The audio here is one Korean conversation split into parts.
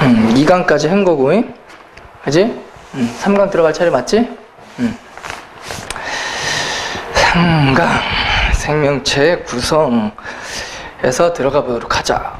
2강까지 한 거고, 그지? 3강 들어갈 차례 맞지? 3강 생명체 구성에서 들어가 보도록 하자.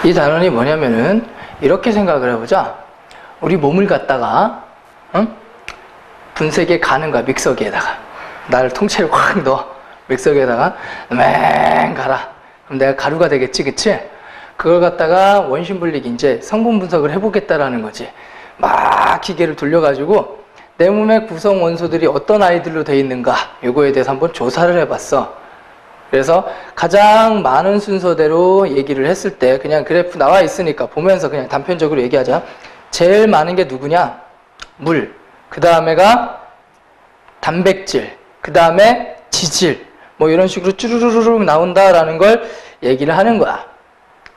이 단원이 뭐냐면은 이렇게 생각을 해보자. 우리 몸을 갖다가 분쇄기에 가는 거야. 믹서기에다가 나를 통째로 확 넣어. 믹서기에다가 맹 가라. 그럼 내가 가루가 되겠지, 그치? 그걸 갖다가 원심분리기 이제 성분 분석을 해보겠다라는 거지. 막 기계를 돌려가지고 내 몸의 구성 원소들이 어떤 아이들로 돼 있는가, 요거에 대해서 한번 조사를 해봤어. 그래서 가장 많은 순서대로 얘기를 했을 때 그냥 그래프 나와 있으니까 보면서 그냥 단편적으로 얘기하자. 제일 많은 게 누구냐? 물. 그 다음에가 단백질. 그 다음에 지질. 뭐 이런 식으로 쭈루루룩 나온다라는 걸 얘기를 하는 거야.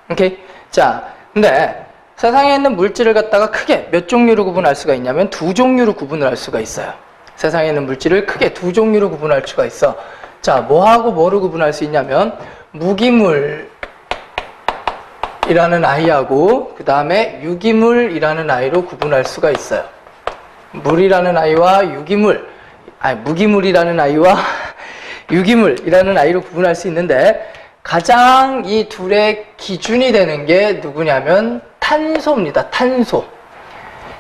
오케이? 자, 근데 세상에 있는 물질을 갖다가 크게 몇 종류로 구분할 수가 있냐면 2종류로 구분을 할 수가 있어요. 세상에 있는 물질을 크게 2종류로 구분할 수가 있어. 자, 뭐하고 뭐로 구분할 수 있냐면 무기물이라는 아이하고 그 다음에 유기물이라는 아이로 구분할 수가 있어요. 물이라는 아이와 무기물이라는 아이와 유기물이라는 아이로 구분할 수 있는데 가장 이 둘의 기준이 되는 게 누구냐면 탄소입니다. 탄소.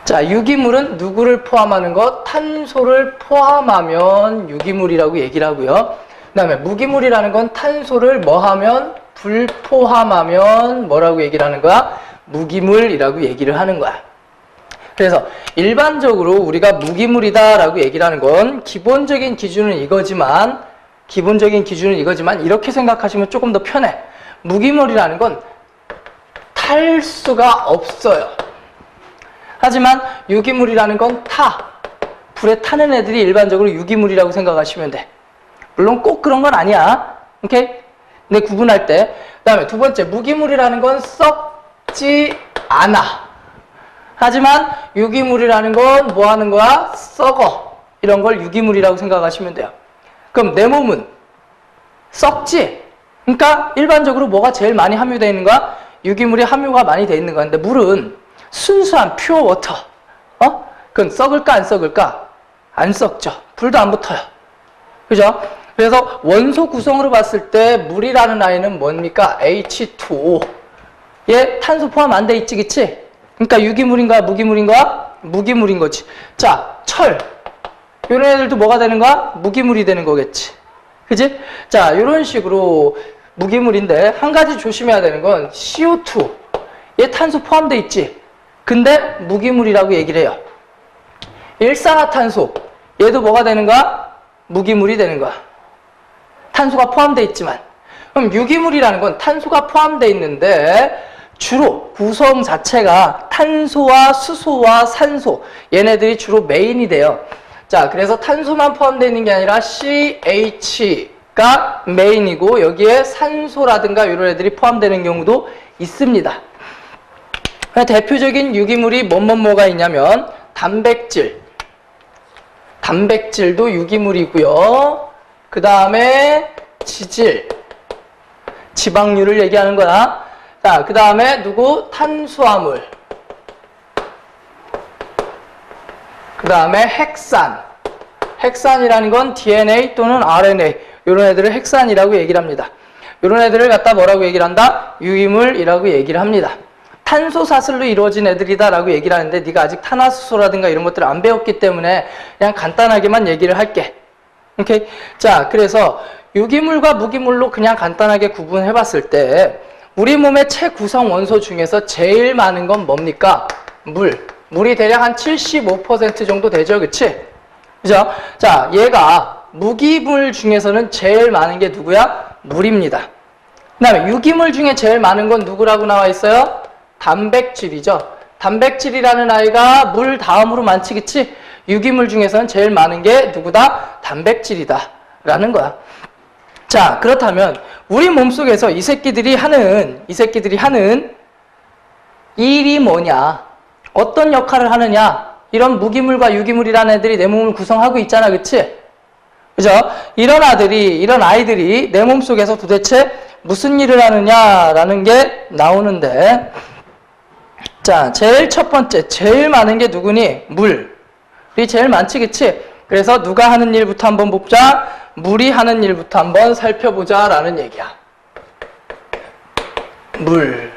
자, 유기물은 누구를 포함하는 것? 탄소를 포함하면 유기물이라고 얘기를 하고요. 그 다음에 무기물이라는 건 탄소를 뭐하면? 불포함하면 뭐라고 얘기를 하는 거야? 무기물이라고 얘기를 하는 거야. 그래서 일반적으로 우리가 무기물이다 라고 얘기를 하는 건 기본적인 기준은 이거지만 이렇게 생각하시면 조금 더 편해. 무기물이라는 건 탈 수가 없어요. 하지만 유기물이라는 건 불에 타는 애들이 일반적으로 유기물이라고 생각하시면 돼. 물론 꼭 그런 건 아니야. 오케이? 근데 구분할 때. 그 다음에 두 번째, 무기물이라는 건 썩지 않아. 하지만 유기물이라는 건 뭐 하는 거야? 썩어. 이런 걸 유기물이라고 생각하시면 돼요. 그럼 내 몸은 썩지? 그러니까 일반적으로 뭐가 제일 많이 함유되어 있는 거야? 유기물이 함유가 많이 되어 있는 거야. 근데 물은 순수한 퓨어 워터. 그건 썩을까 안 썩을까? 안 썩죠. 불도 안 붙어요. 그죠? 그래서 원소 구성으로 봤을 때 물이라는 아이는 뭡니까? H2O. 얘 탄소 포함 안 돼 있지, 그치? 그러니까 유기물인가 무기물인가? 무기물인 거지. 자, 철. 이런 애들도 뭐가 되는 거야? 무기물이 되는 거겠지. 그치? 자, 이런 식으로 무기물인데 한 가지 조심해야 되는 건 CO2. 얘 탄소 포함돼 있지? 근데 무기물이라고 얘기를 해요. 일산화탄소. 얘도 뭐가 되는 거야? 무기물이 되는 거야. 탄소가 포함되어 있지만. 그럼 유기물이라는 건 탄소가 포함되어 있는데 주로 구성 자체가 탄소와 수소와 산소, 얘네들이 주로 메인이 돼요. 자, 그래서 탄소만 포함되어 있는 게 아니라 CH가 메인이고 여기에 산소라든가 이런 애들이 포함되는 경우도 있습니다. 대표적인 유기물이 뭐가 있냐면 단백질. 단백질도 유기물이고요. 그 다음에 지질, 지방류를 얘기하는 거야. 자, 그 다음에 탄수화물. 그 다음에 핵산. 핵산이라는 건 DNA 또는 RNA. 이런 애들을 핵산이라고 얘기를 합니다. 이런 애들을 갖다 뭐라고 얘기를 한다? 유기물이라고 얘기를 합니다. 탄소 사슬로 이루어진 애들이다라고 얘기를 하는데 네가 아직 탄화수소라든가 이런 것들을 안 배웠기 때문에 그냥 간단하게만 얘기를 할게. 오케이? 자, 그래서 유기물과 무기물로 그냥 간단하게 구분해 봤을 때 우리 몸의 체구성 원소 중에서 제일 많은 건 뭡니까? 물. 물이 대략 한 75% 정도 되죠, 그치? 그죠? 자, 얘가 무기물 중에서는 제일 많은 게 누구야? 물입니다. 그 다음에 유기물 중에 제일 많은 건 누구라고 나와 있어요? 단백질이죠. 단백질이라는 아이가 물 다음으로 많지, 그치? 유기물 중에서는 제일 많은 게 누구다? 단백질이다 라는 거야. 자, 그렇다면 우리 몸속에서 이 새끼들이 하는 일이 뭐냐? 어떤 역할을 하느냐? 이런 무기물과 유기물이라는 애들이 내 몸을 구성하고 있잖아, 그치? 그죠? 이런 아이들이 내 몸속에서 도대체 무슨 일을 하느냐라는 게 나오는데, 자, 제일 첫 번째, 제일 많은 게 누구니? 물이 제일 많지, 그치? 그래서 누가 하는 일부터 한번 보자. 물이 하는 일부터 한번 살펴보자 라는 얘기야. 물.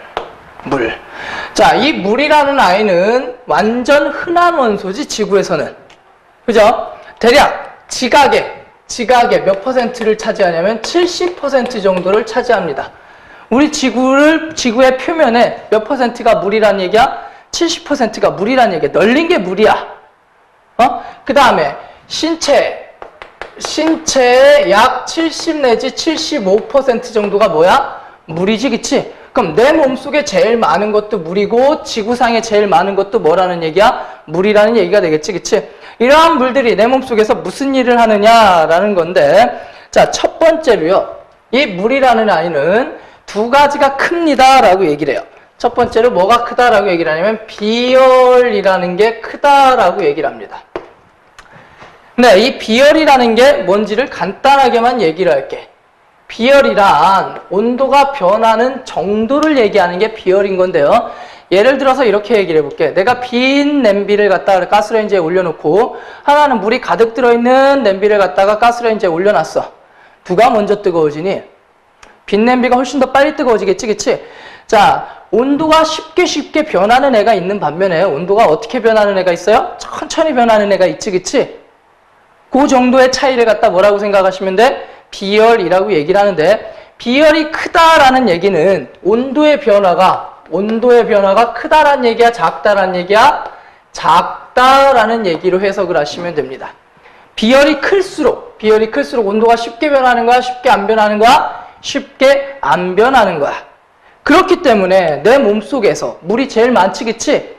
자, 이 물이라는 아이는 완전 흔한 원소지, 지구에서는. 그죠? 대략 지각의 몇 퍼센트를 차지하냐면 70% 정도를 차지합니다. 우리 지구의 표면에 몇 퍼센트가 물이란 얘기야? 70%가 물이란 얘기야. 널린 게 물이야. 그 다음에 신체의 약 70 내지 75% 정도가 뭐야? 물이지, 그치? 그럼 내 몸속에 제일 많은 것도 물이고 지구상에 제일 많은 것도 뭐라는 얘기야? 물이라는 얘기가 되겠지, 그치? 이러한 물들이 내 몸속에서 무슨 일을 하느냐라는 건데, 자, 첫 번째로요. 이 물이라는 아이는 두 가지가 큽니다 라고 얘기를 해요. 첫 번째로 뭐가 크다라고 얘기를 하냐면 비열이라는 게 크다라고 얘기를 합니다. 네, 이 비열이라는 게 뭔지를 간단하게만 얘기를 할게. 비열이란 온도가 변하는 정도를 얘기하는 게 비열인 건데요. 예를 들어서 이렇게 얘기를 해볼게. 내가 빈 냄비를 갖다가 가스레인지에 올려놓고 하나는 물이 가득 들어있는 냄비를 갖다가 가스레인지에 올려놨어. 누가 먼저 뜨거워지니? 빈 냄비가 훨씬 더 빨리 뜨거워지겠지, 그치? 자, 온도가 쉽게 변하는 애가 있는 반면에 온도가 어떻게 변하는 애가 있어요? 천천히 변하는 애가 있지, 그치? 그 정도의 차이를 갖다 뭐라고 생각하시면 돼? 비열이라고 얘기를 하는데, 비열이 크다라는 얘기는 온도의 변화가 크다라는 얘기야, 작다라는 얘기야? 작다라는 얘기로 해석을 하시면 됩니다. 비열이 클수록 온도가 쉽게 변하는 거야, 쉽게 안 변하는 거야? 쉽게 안 변하는 거야. 그렇기 때문에 내 몸속에서 물이 제일 많지, 그치?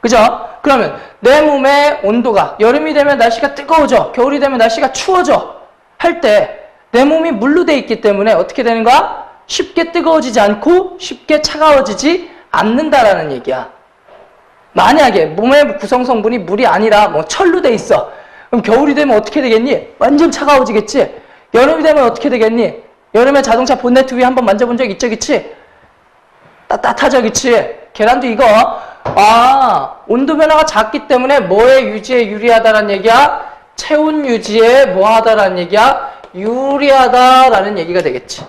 그죠? 그러면 내 몸의 온도가 여름이 되면 날씨가 뜨거워져, 겨울이 되면 날씨가 추워져 할 때 내 몸이 물로 돼 있기 때문에 어떻게 되는 거야? 쉽게 뜨거워지지 않고 쉽게 차가워지지 않는다라는 얘기야. 만약에 몸의 구성 성분이 물이 아니라 뭐 철로 돼 있어. 그럼 겨울이 되면 어떻게 되겠니? 완전 차가워지겠지? 여름이 되면 어떻게 되겠니? 여름에 자동차 본네트 위에 한번 만져본 적 있죠, 그치? 따뜻하죠, 그치? 계란도 이거. 온도 변화가 작기 때문에 뭐의 유지에 유리하다라는 얘기야? 체온 유지에 뭐하다라는 얘기야? 유리하다라는 얘기가 되겠지.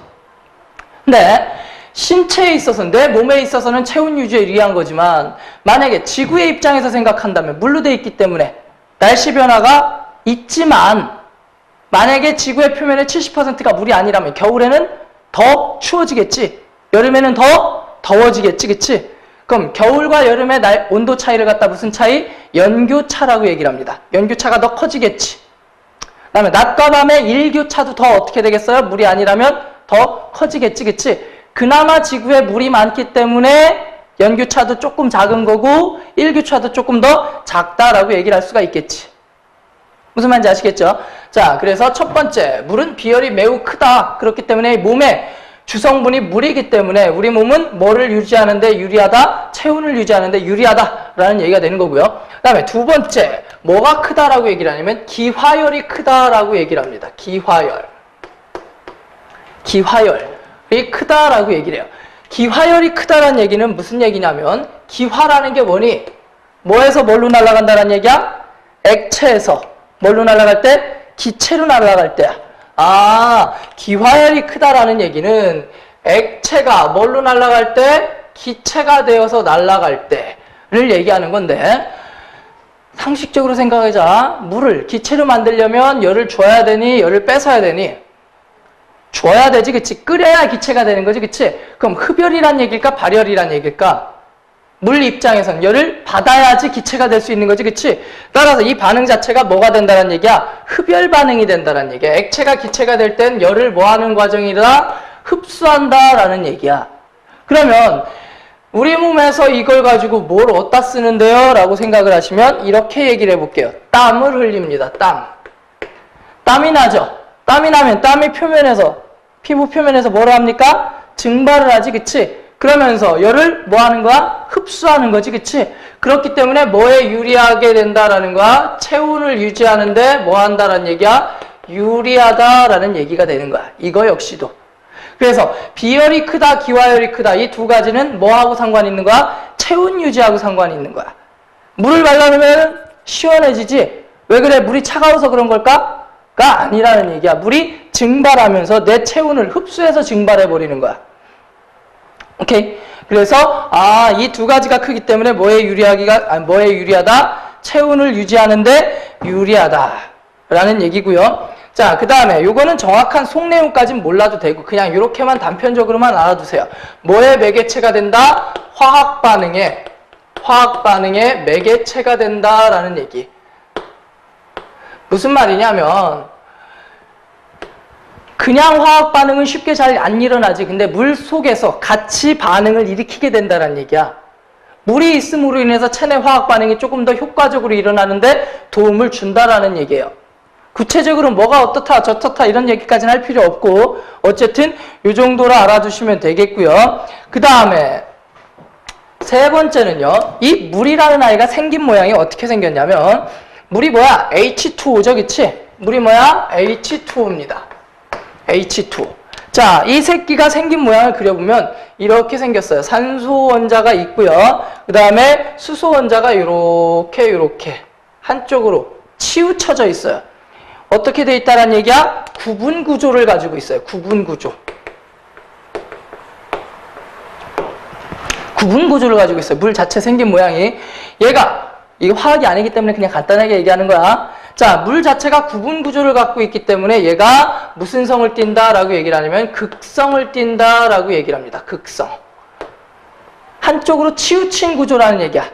근데 신체에 있어서, 내 몸에 있어서는 체온 유지에 유리한 거지만 만약에 지구의 입장에서 생각한다면 물로 돼 있기 때문에 날씨 변화가 있지만 만약에 지구의 표면의 70%가 물이 아니라면 겨울에는 더 추워지겠지. 여름에는 더 더워지겠지, 그치? 그럼 겨울과 여름의 온도 차이를 갖다 무슨 차이? 연교차라고 얘기를 합니다. 연교차가 더 커지겠지. 그 다음에 낮과 밤의 일교차도 더 어떻게 되겠어요? 물이 아니라면 더 커지겠지, 그치? 그나마 지구에 물이 많기 때문에 연교차도 조금 작은 거고 일교차도 조금 더 작다라고 얘기를 할 수가 있겠지. 무슨 말인지 아시겠죠? 자, 그래서 첫 번째, 물은 비열이 매우 크다. 그렇기 때문에 몸에 주성분이 물이기 때문에 우리 몸은 뭐를 유지하는데 유리하다? 체온을 유지하는데 유리하다라는 얘기가 되는 거고요. 그 다음에 두 번째, 뭐가 크다라고 얘기를 하냐면 기화열이 크다라고 얘기를 합니다. 기화열이 크다라고 얘기를 해요. 기화열이 크다라는 얘기는 무슨 얘기냐면 기화라는 게 뭐니? 뭐에서 뭘로 날아간다는 얘기야? 액체에서 뭘로 날아갈 때? 기체로 날아갈 때야. 기화열이 크다라는 얘기는 액체가 뭘로 날아갈 때? 기체가 되어서 날아갈 때를 얘기하는 건데, 상식적으로 생각하자. 물을 기체로 만들려면 열을 줘야 되니 열을 뺏어야 되니? 줘야 되지, 그치? 끓여야 기체가 되는 거지, 그치? 그럼 흡열이란 얘기일까? 발열이란 얘기일까? 물 입장에선 열을 받아야지 기체가 될 수 있는 거지, 그치? 따라서 이 반응 자체가 뭐가 된다는 얘기야? 흡열 반응이 된다는 얘기야. 액체가 기체가 될 땐 열을 뭐 하는 과정이다? 흡수한다라는 얘기야. 그러면 우리 몸에서 이걸 가지고 뭘 어디다 쓰는데요? 라고 생각을 하시면 이렇게 얘기를 해볼게요. 땀을 흘립니다. 땀이 나죠? 땀이 나면 땀이 표면에서, 피부 표면에서 뭐라 합니까? 증발을 하지, 그치? 그러면서 열을 뭐 하는 거야? 흡수하는 거지, 그치? 그렇기 때문에 뭐에 유리하게 된다라는 거야? 체온을 유지하는데 뭐 한다라는 얘기야? 유리하다라는 얘기가 되는 거야. 이거 역시도. 그래서 비열이 크다, 기화열이 크다, 이 두 가지는 뭐하고 상관이 있는 거야? 체온 유지하고 상관이 있는 거야. 물을 발라놓으면 시원해지지? 왜 그래? 물이 차가워서 그런 걸까? 가 아니라는 얘기야. 물이 증발하면서 내 체온을 흡수해서 증발해버리는 거야. 오케이? 그래서 이 두 가지가 크기 때문에 뭐에 유리하다? 체온을 유지하는데 유리하다 라는 얘기고요. 자, 그 다음에 요거는 정확한 속내용까지는 몰라도 되고 그냥 이렇게만 단편적으로만 알아두세요. 뭐의 매개체가 된다? 화학 반응의 매개체가 된다라는 얘기. 무슨 말이냐면 그냥 화학 반응은 쉽게 잘 안 일어나지. 근데 물 속에서 같이 반응을 일으키게 된다는 얘기야. 물이 있음으로 인해서 체내 화학 반응이 조금 더 효과적으로 일어나는데 도움을 준다라는 얘기예요. 구체적으로 뭐가 어떻다 저떻다 이런 얘기까지는 할 필요 없고 어쨌든 이 정도로 알아두시면 되겠고요. 그 다음에 세 번째는요. 이 물이라는 아이가 생긴 모양이 어떻게 생겼냐면 물이 뭐야? H2O죠, 그치? 물이 뭐야? H2O입니다. H2O. 자, 이 새끼가 생긴 모양을 그려보면 이렇게 생겼어요. 산소 원자가 있고요. 그 다음에 수소 원자가 이렇게 한쪽으로 치우쳐져 있어요. 어떻게 돼 있다는 얘기야? 구분 구조를 가지고 있어요. 구분 구조. 구분 구조를 가지고 있어요. 물 자체 생긴 모양이. 이게 화학이 아니기 때문에 그냥 간단하게 얘기하는 거야. 자, 물 자체가 구분 구조를 갖고 있기 때문에 얘가 무슨 성을 띈다라고 얘기를 하냐면 극성을 띈다라고 얘기를 합니다. 극성. 한쪽으로 치우친 구조라는 얘기야.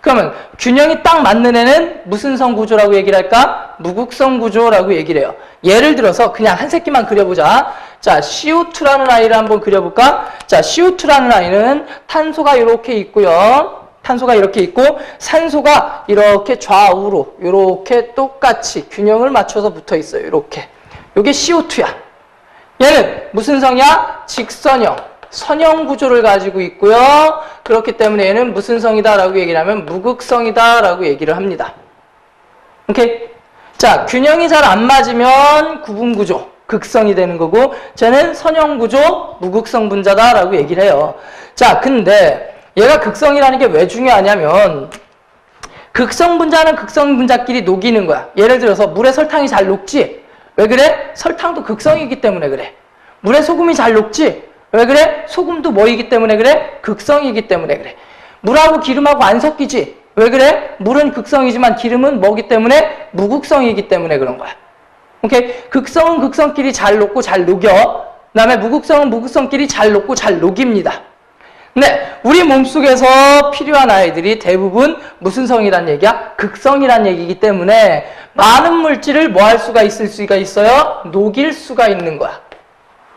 그러면 균형이 딱 맞는 애는 무슨 성 구조라고 얘기를 할까? 무극성 구조라고 얘기를 해요. 예를 들어서 그냥 한 새끼만 그려보자. 자, CO2라는 아이를 한번 그려볼까? 자, CO2라는 아이는 탄소가 이렇게 있고요. 탄소가 이렇게 있고 산소가 이렇게 좌우로 이렇게 똑같이 균형을 맞춰서 붙어 있어요. 이렇게. 이게 CO2야. 얘는 무슨 성이야? 직선형. 선형 구조를 가지고 있고요. 그렇기 때문에 얘는 무슨 성이다 라고 얘기를 하면 무극성이다 라고 얘기를 합니다. 오케이? 자, 균형이 잘 안 맞으면 구분 구조, 극성이 되는 거고 쟤는 선형 구조, 무극성 분자다 라고 얘기를 해요. 자, 근데 얘가 극성이라는 게 왜 중요하냐면 극성 분자는 극성 분자끼리 녹이는 거야. 예를 들어서 물에 설탕이 잘 녹지? 왜 그래? 설탕도 극성이기 때문에 그래. 물에 소금이 잘 녹지? 왜 그래? 소금도 뭐이기 때문에 그래? 극성이기 때문에 그래. 물하고 기름하고 안 섞이지? 왜 그래? 물은 극성이지만 기름은 뭐기 때문에? 무극성이기 때문에 그런 거야. 오케이? 극성은 극성끼리 잘 녹고 잘 녹여. 그 다음에 무극성은 무극성끼리 잘 녹고 잘 녹입니다. 근데 우리 몸속에서 필요한 아이들이 대부분 무슨 성이란 얘기야? 극성이란 얘기이기 때문에 많은 물질을 뭐 할 수가 있을 수가 있어요? 녹일 수가 있는 거야.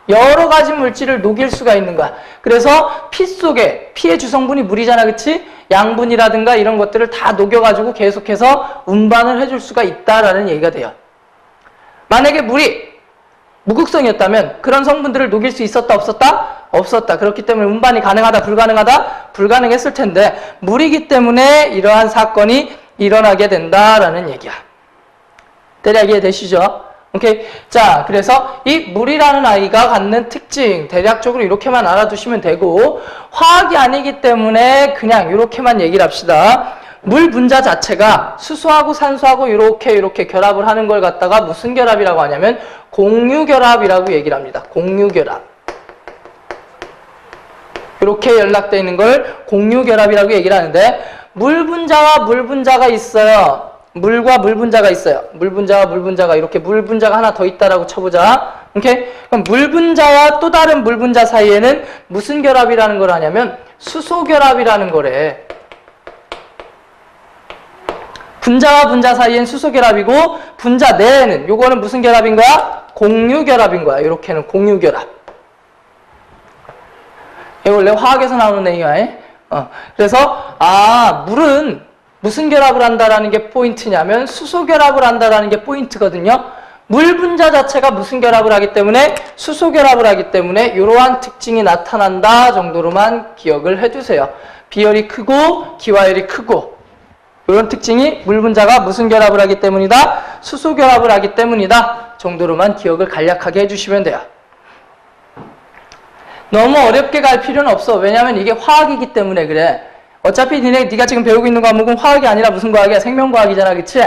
여러 가지 물질을 녹일 수가 있는 거야. 그래서 피 속에, 피의 주성분이 물이잖아, 그치? 양분이라든가 이런 것들을 다 녹여가지고 계속해서 운반을 해줄 수가 있다라는 얘기가 돼요. 만약에 물이 무극성이었다면 그런 성분들을 녹일 수 있었다, 없었다? 없었다. 그렇기 때문에 운반이 가능하다, 불가능하다? 불가능했을 텐데 물이기 때문에 이러한 사건이 일어나게 된다라는 얘기야. 대략 이해되시죠? 오케이. 자, 그래서 이 물이라는 아이가 갖는 특징 대략적으로 이렇게만 알아두시면 되고 화학이 아니기 때문에 그냥 이렇게만 얘기를 합시다. 물 분자 자체가 수소하고 산소하고 이렇게 결합을 하는 걸 갖다가 무슨 결합이라고 하냐면 공유결합이라고 얘기를 합니다. 공유결합. 이렇게 연락되어 있는 걸 공유결합이라고 얘기를 하는데 물 분자와 물 분자가 있어요. 물과 물 분자가 있어요. 물 분자와 물 분자가 이렇게 물 분자가 하나 더 있다라고 쳐보자. 오케이? 그럼 물 분자와 또 다른 물 분자 사이에는 무슨 결합이라는 걸 하냐면 수소 결합이라는 거래. 분자와 분자 사이엔 수소 결합이고 분자 내에는 요거는 무슨 결합인 거야? 공유 결합인 거야. 이렇게는 공유 결합. 이거 원래 화학에서 나오는 내용이야. 그래서 물은 무슨 결합을 한다라는 게 포인트냐면 수소 결합을 한다라는 게 포인트거든요. 물 분자 자체가 무슨 결합을 하기 때문에 수소 결합을 하기 때문에 이러한 특징이 나타난다 정도로만 기억을 해두세요. 비열이 크고 기화열이 크고 이런 특징이 물 분자가 무슨 결합을 하기 때문이다? 수소 결합을 하기 때문이다 정도로만 기억을 간략하게 해주시면 돼요. 너무 어렵게 갈 필요는 없어. 왜냐하면 이게 화학이기 때문에 그래. 어차피 네가 지금 배우고 있는 과목은 화학이 아니라 무슨 과학이야? 생명과학이잖아. 그치?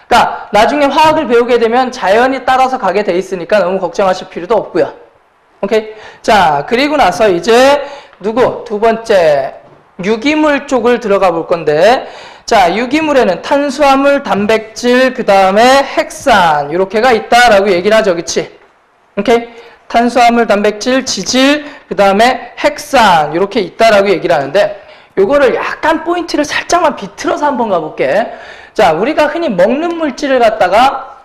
그러니까 나중에 화학을 배우게 되면 자연이 따라서 가게 돼 있으니까 너무 걱정하실 필요도 없고요. 오케이? 자, 그리고 나서 이제 두 번째 유기물 쪽을 들어가 볼 건데, 자, 유기물에는 탄수화물, 단백질, 그 다음에 핵산 이렇게가 있다라고 얘기를 하죠. 그치? 오케이? 탄수화물, 단백질, 지질, 그 다음에 핵산 이렇게 있다라고 얘기를 하는데, 요거를 약간 포인트를 살짝만 비틀어서 한번 가볼게. 자, 우리가 흔히 먹는 물질을 갖다가,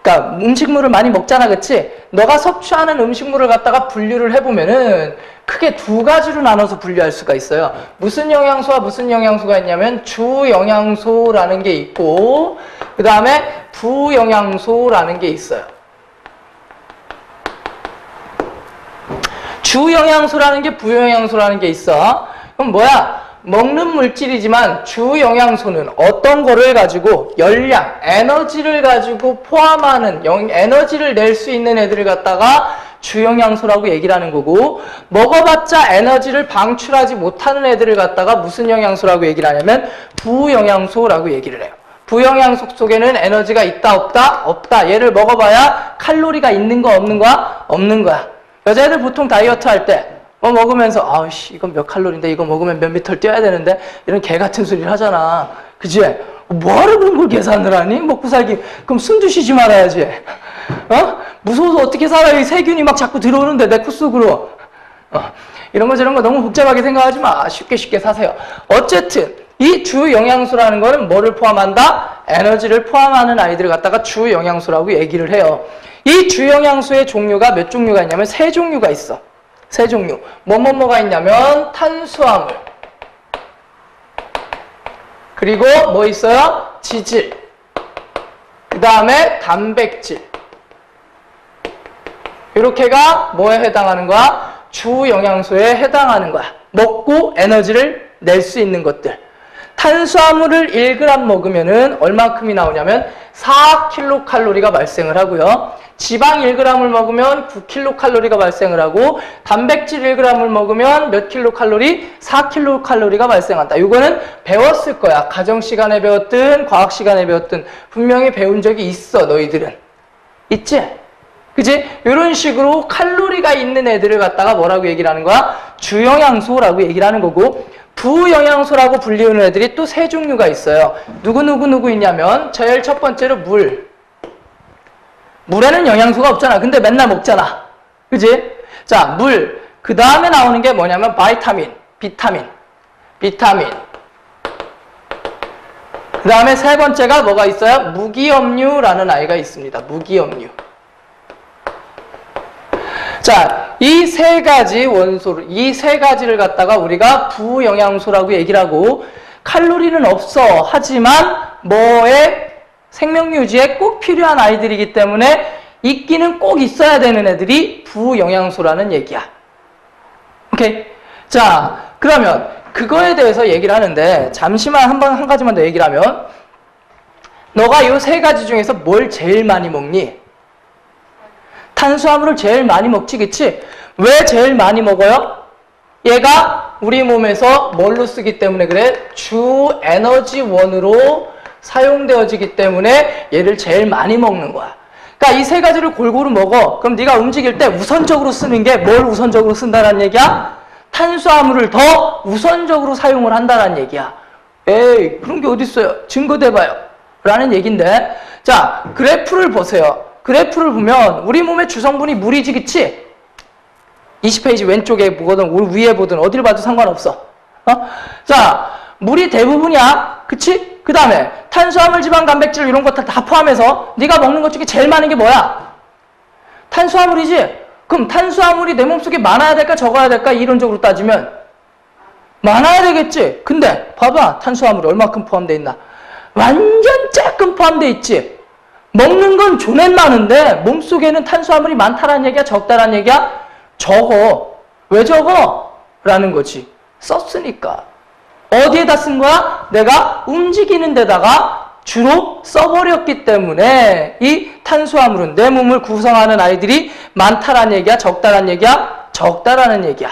그러니까 음식물을 많이 먹잖아, 그치? 너가 섭취하는 음식물을 갖다가 분류를 해보면은 크게 두 가지로 나눠서 분류할 수가 있어요. 무슨 영양소와 무슨 영양소가 있냐면 주영양소라는 게 있고, 그 다음에 부영양소라는 게 있어요. 주영양소라는 게 부영양소라는 게 있어. 그럼 뭐야? 먹는 물질이지만 주영양소는 어떤 거를 가지고 열량, 에너지를 가지고 포함하는 에너지를 낼 수 있는 애들을 갖다가 주영양소라고 얘기를 하는 거고, 먹어봤자 에너지를 방출하지 못하는 애들을 갖다가 무슨 영양소라고 얘기를 하냐면 부영양소라고 얘기를 해요. 부영양소 속에는 에너지가 있다 없다? 없다. 얘를 먹어봐야 칼로리가 있는 거 없는 거야? 없는 거야. 여자애들 보통 다이어트 할 때 먹으면서 아우씨 이건 몇 칼로리인데 이거 먹으면 몇 미터를 뛰어야 되는데 이런 개 같은 소리를 하잖아. 그치? 뭐하러 그런 걸 계산을 하니? 먹고 살기. 그럼 숨도 쉬지 말아야지. 무서워서 어떻게 살아요? 이 세균이 막 자꾸 들어오는데 내 코 속으로. 이런 거 저런 거 너무 복잡하게 생각하지 마. 쉽게 사세요. 어쨌든 이 주영양소라는 거는 뭐를 포함한다? 에너지를 포함하는 아이들을 갖다가 주영양소라고 얘기를 해요. 이 주영양소의 종류가 몇 종류가 있냐면 세 종류가 있어. 세 종류. 뭐가 있냐면 탄수화물, 그리고 뭐 있어요? 지질, 그 다음에 단백질. 이렇게가 뭐에 해당하는 거야? 주영양소에 해당하는 거야. 먹고 에너지를 낼 수 있는 것들. 탄수화물을 1g 먹으면은 얼마큼이 나오냐면 4kcal가 발생을 하고요. 지방 1g을 먹으면 9kcal가 발생을 하고, 단백질 1g을 먹으면 몇 킬로칼로리? 4kcal가 발생한다. 이거는 배웠을 거야. 가정 시간에 배웠든 과학 시간에 배웠든 분명히 배운 적이 있어. 너희들은 있지? 그치? 이런 식으로 칼로리가 있는 애들을 갖다가 뭐라고 얘기를 하는 거야? 주영양소라고 얘기를 하는 거고, 부영양소라고 불리우는 애들이 또 세 종류가 있어요. 누구 있냐면 제일 첫 번째로 물. 물에는 영양소가 없잖아. 근데 맨날 먹잖아. 그지? 자, 물. 그 다음에 나오는 게 뭐냐면 비타민. 그 다음에 세 번째가 뭐가 있어요? 무기염류라는 아이가 있습니다. 무기염류. 자, 이 세 가지 원소를, 이 세 가지를 갖다가 우리가 부영양소라고 얘기를 하고, 칼로리는 없어. 하지만 뭐에 생명 유지에 꼭 필요한 아이들이기 때문에 있기는 꼭 있어야 되는 애들이 부영양소라는 얘기야. 오케이? 자, 그러면 그거에 대해서 얘기를 하는데, 잠시만 한 가지만 더 얘기를 하면, 너가 이 세 가지 중에서 뭘 제일 많이 먹니? 탄수화물을 제일 많이 먹지, 그치? 왜 제일 많이 먹어요? 얘가 우리 몸에서 뭘로 쓰기 때문에 그래? 주 에너지원으로 사용되어지기 때문에 얘를 제일 많이 먹는 거야. 그러니까 이 세 가지를 골고루 먹어. 그럼 네가 움직일 때 우선적으로 쓰는 게 뭘 우선적으로 쓴다는 얘기야? 탄수화물을 더 우선적으로 사용을 한다는 얘기야. 에이, 그런 게 어딨어요? 증거대봐요. 라는 얘기인데, 자, 그래프를 보세요. 그래프를 보면 우리 몸의 주성분이 물이지, 그치? 20페이지 왼쪽에 보든 위에 보든 어디를 봐도 상관없어. 자, 물이 대부분이야. 그치? 그 다음에 탄수화물, 지방, 단백질 이런 것들 다 포함해서 네가 먹는 것 중에 제일 많은 게 뭐야? 탄수화물이지? 그럼 탄수화물이 내 몸속에 많아야 될까 적어야 될까? 이론적으로 따지면 많아야 되겠지? 근데 봐봐, 탄수화물이 얼마큼 포함되어 있나? 완전 조금 포함되어 있지? 먹는 건 존엔 많은데 몸속에는 탄수화물이 많다라는 얘기야? 적다라는 얘기야? 적어. 왜 적어? 라는 거지. 썼으니까. 어디에다 쓴 거야? 내가 움직이는 데다가 주로 써버렸기 때문에 이 탄수화물은 내 몸을 구성하는 아이들이 많다라는 얘기야? 적다라는 얘기야? 적다라는 얘기야.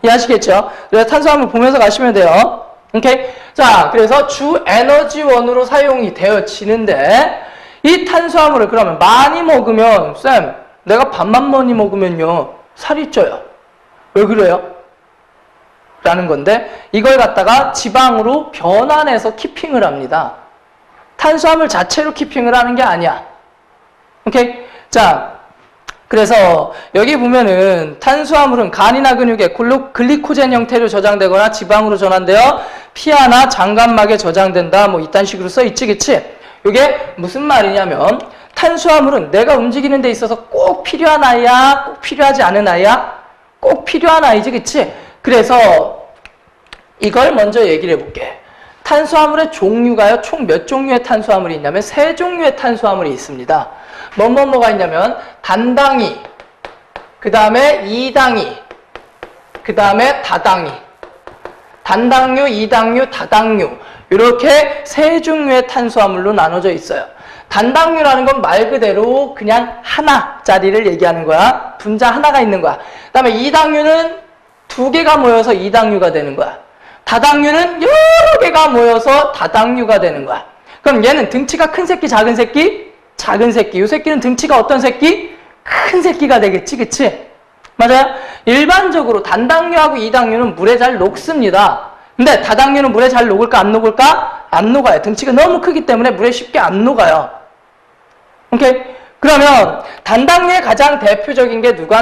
이해하시겠죠? 그래서 탄수화물 보면서 가시면 돼요. 오케이? 자, 그래서 주 에너지원으로 사용이 되어지는데 이 탄수화물을 그러면 많이 먹으면 쌤, 내가 밥만 많이 먹으면요 살이 쪄요. 왜 그래요? 라는 건데 이걸 갖다가 지방으로 변환해서 키핑을 합니다. 탄수화물 자체로 키핑을 하는 게 아니야. 오케이? 자, 그래서 여기 보면은 탄수화물은 간이나 근육에 글리코젠 형태로 저장되거나 지방으로 전환되어 피하나 장관막에 저장된다. 뭐 이딴 식으로 써있지, 그치? 이게 무슨 말이냐면 탄수화물은 내가 움직이는 데 있어서 꼭 필요한 아이야? 꼭 필요하지 않은 아이야? 꼭 필요한 아이지, 그치? 그래서 이걸 먼저 얘기를 해볼게. 탄수화물의 종류가요, 총 몇 종류의 탄수화물이 있냐면 3종류의 탄수화물이 있습니다. 뭐가 있냐면 단당이, 그 다음에 이당이, 그 다음에 다당이. 단당류, 이당류, 다당류 이렇게 3종류의 탄수화물로 나눠져 있어요. 단당류라는 건 말 그대로 그냥 하나짜리를 얘기하는 거야. 분자 하나가 있는 거야. 그 다음에 이당류는 2개가 모여서 이당류가 되는 거야. 다당류는 여러 개가 모여서 다당류가 되는 거야. 그럼 얘는 등치가 큰 새끼, 작은 새끼? 작은 새끼. 이 새끼는 등치가 어떤 새끼? 큰 새끼가 되겠지, 그치? 맞아요? 일반적으로 단당류하고 이당류는 물에 잘 녹습니다. 근데 다당류는 물에 잘 녹을까, 안 녹을까? 안 녹아요. 등치가 너무 크기 때문에 물에 쉽게 안 녹아요. 오케이? 그러면 단당류의 가장 대표적인 게 누가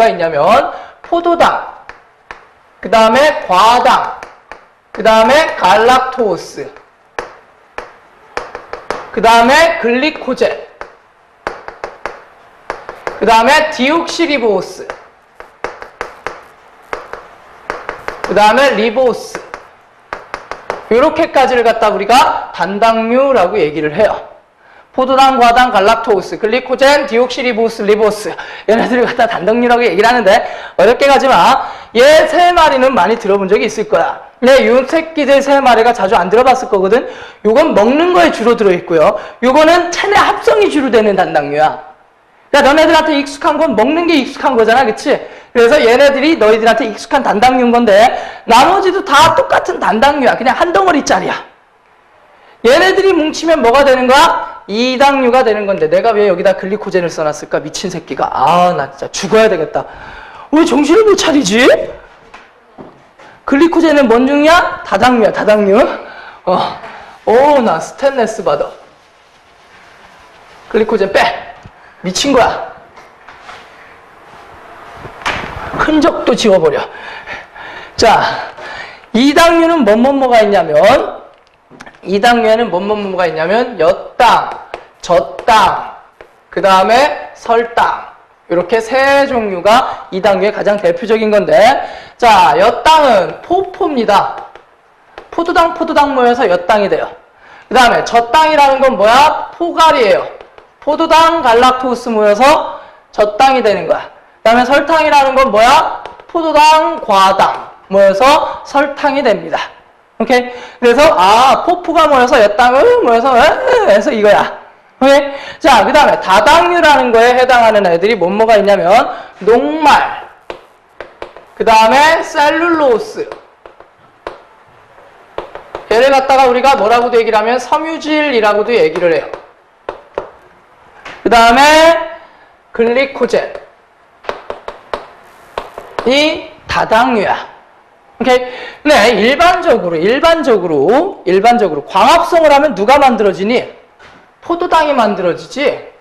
있냐면 포도당, 그 다음에 과당, 그 다음에 갈락토스, 그 다음에 글리코젠, 그 다음에 디옥시리보스, 그 다음에 리보스. 이렇게까지를 갖다 우리가 단당류라고 얘기를 해요. 포도당, 과당, 갈락토스, 글리코젠, 디옥시리보스, 리보스. 얘네들을 갖다 단당류라고 얘기를 하는데 어렵게 가지 마. 얘 3마리는 많이 들어본 적이 있을 거야. 근데 요 새끼들 3마리가 자주 안 들어봤을 거거든. 요건 먹는 거에 주로 들어있고요. 요거는 체내 합성이 주로 되는 단당류야. 그러니까 너네들한테 익숙한 건 먹는 게 익숙한 거잖아, 그치? 그래서 얘네들이 너희들한테 익숙한 단당류인 건데 나머지도 다 똑같은 단당류야. 그냥 한 덩어리짜리야. 얘네들이 뭉치면 뭐가 되는 거야? 이당류가 되는 건데 내가 왜 여기다 글리코젠을 써놨을까? 미친 새끼가. 아, 나 진짜 죽어야 되겠다. 왜 정신을 못 차리지? 글리코젠은 뭔 종류야? 다당류야, 다당류. 나 스테인레스 받아. 글리코젠 빼. 미친 거야. 흔적도 지워버려. 자, 이당류는 뭐가 있냐면 이당류에는 뭐가 있냐면 엿당, 젖당, 그 다음에 설당 이렇게 3종류가 이당류의 가장 대표적인 건데 자, 엿당은 포포입니다. 포도당 모여서 엿당이 돼요. 그 다음에 젖당이라는 건 뭐야? 포갈이에요. 포도당, 갈락토스 모여서 젖당이 되는 거야. 그 다음에 설탕이라는 건 뭐야? 포도당, 과당 모여서 설탕이 됩니다. 오케이? 그래서 포포가 모여서 엿당을 모여서 해서 이거야. 오케이? 자, 그 다음에 다당류라는 거에 해당하는 애들이 뭐가 있냐면 녹말, 그 다음에 셀룰로스. 얘를 갖다가 우리가 뭐라고도 얘기를 하면 섬유질이라고도 얘기를 해요. 그 다음에 글리코젠. 이 다당류야. 오케이? 네, 일반적으로 광합성을 하면 누가 만들어지니? 포도당이 만들어지지.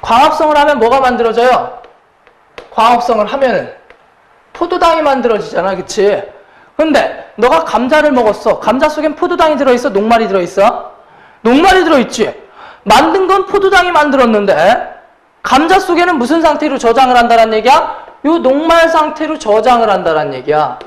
광합성을 하면 뭐가 만들어져요? 광합성을 하면은 포도당이 만들어지잖아, 그치? 근데 너가 감자를 먹었어. 감자 속엔 포도당이 들어있어? 녹말이 들어있어? 녹말이 들어있지. 만든 건 포도당이 만들었는데 감자 속에는 무슨 상태로 저장을 한다는 얘기야? 요 녹말 상태로 저장을 한다는 얘기야.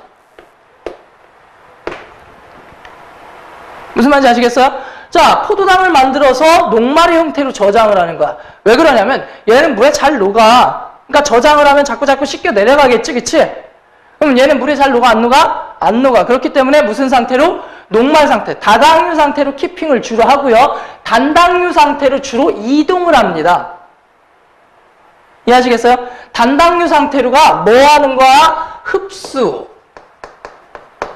무슨 말인지 아시겠어요? 자, 포도당을 만들어서 녹말의 형태로 저장을 하는 거야. 왜 그러냐면 얘는 물에 잘 녹아. 그러니까 저장을 하면 자꾸 씻겨 내려가겠지, 그치? 그럼 얘는 물에 잘 녹아, 안 녹아? 안 녹아. 그렇기 때문에 무슨 상태로? 녹말 상태, 다당류 상태로 키핑을 주로 하고요. 단당류 상태로 주로 이동을 합니다. 이해하시겠어요? 단당류 상태로가 뭐 하는 거야? 흡수.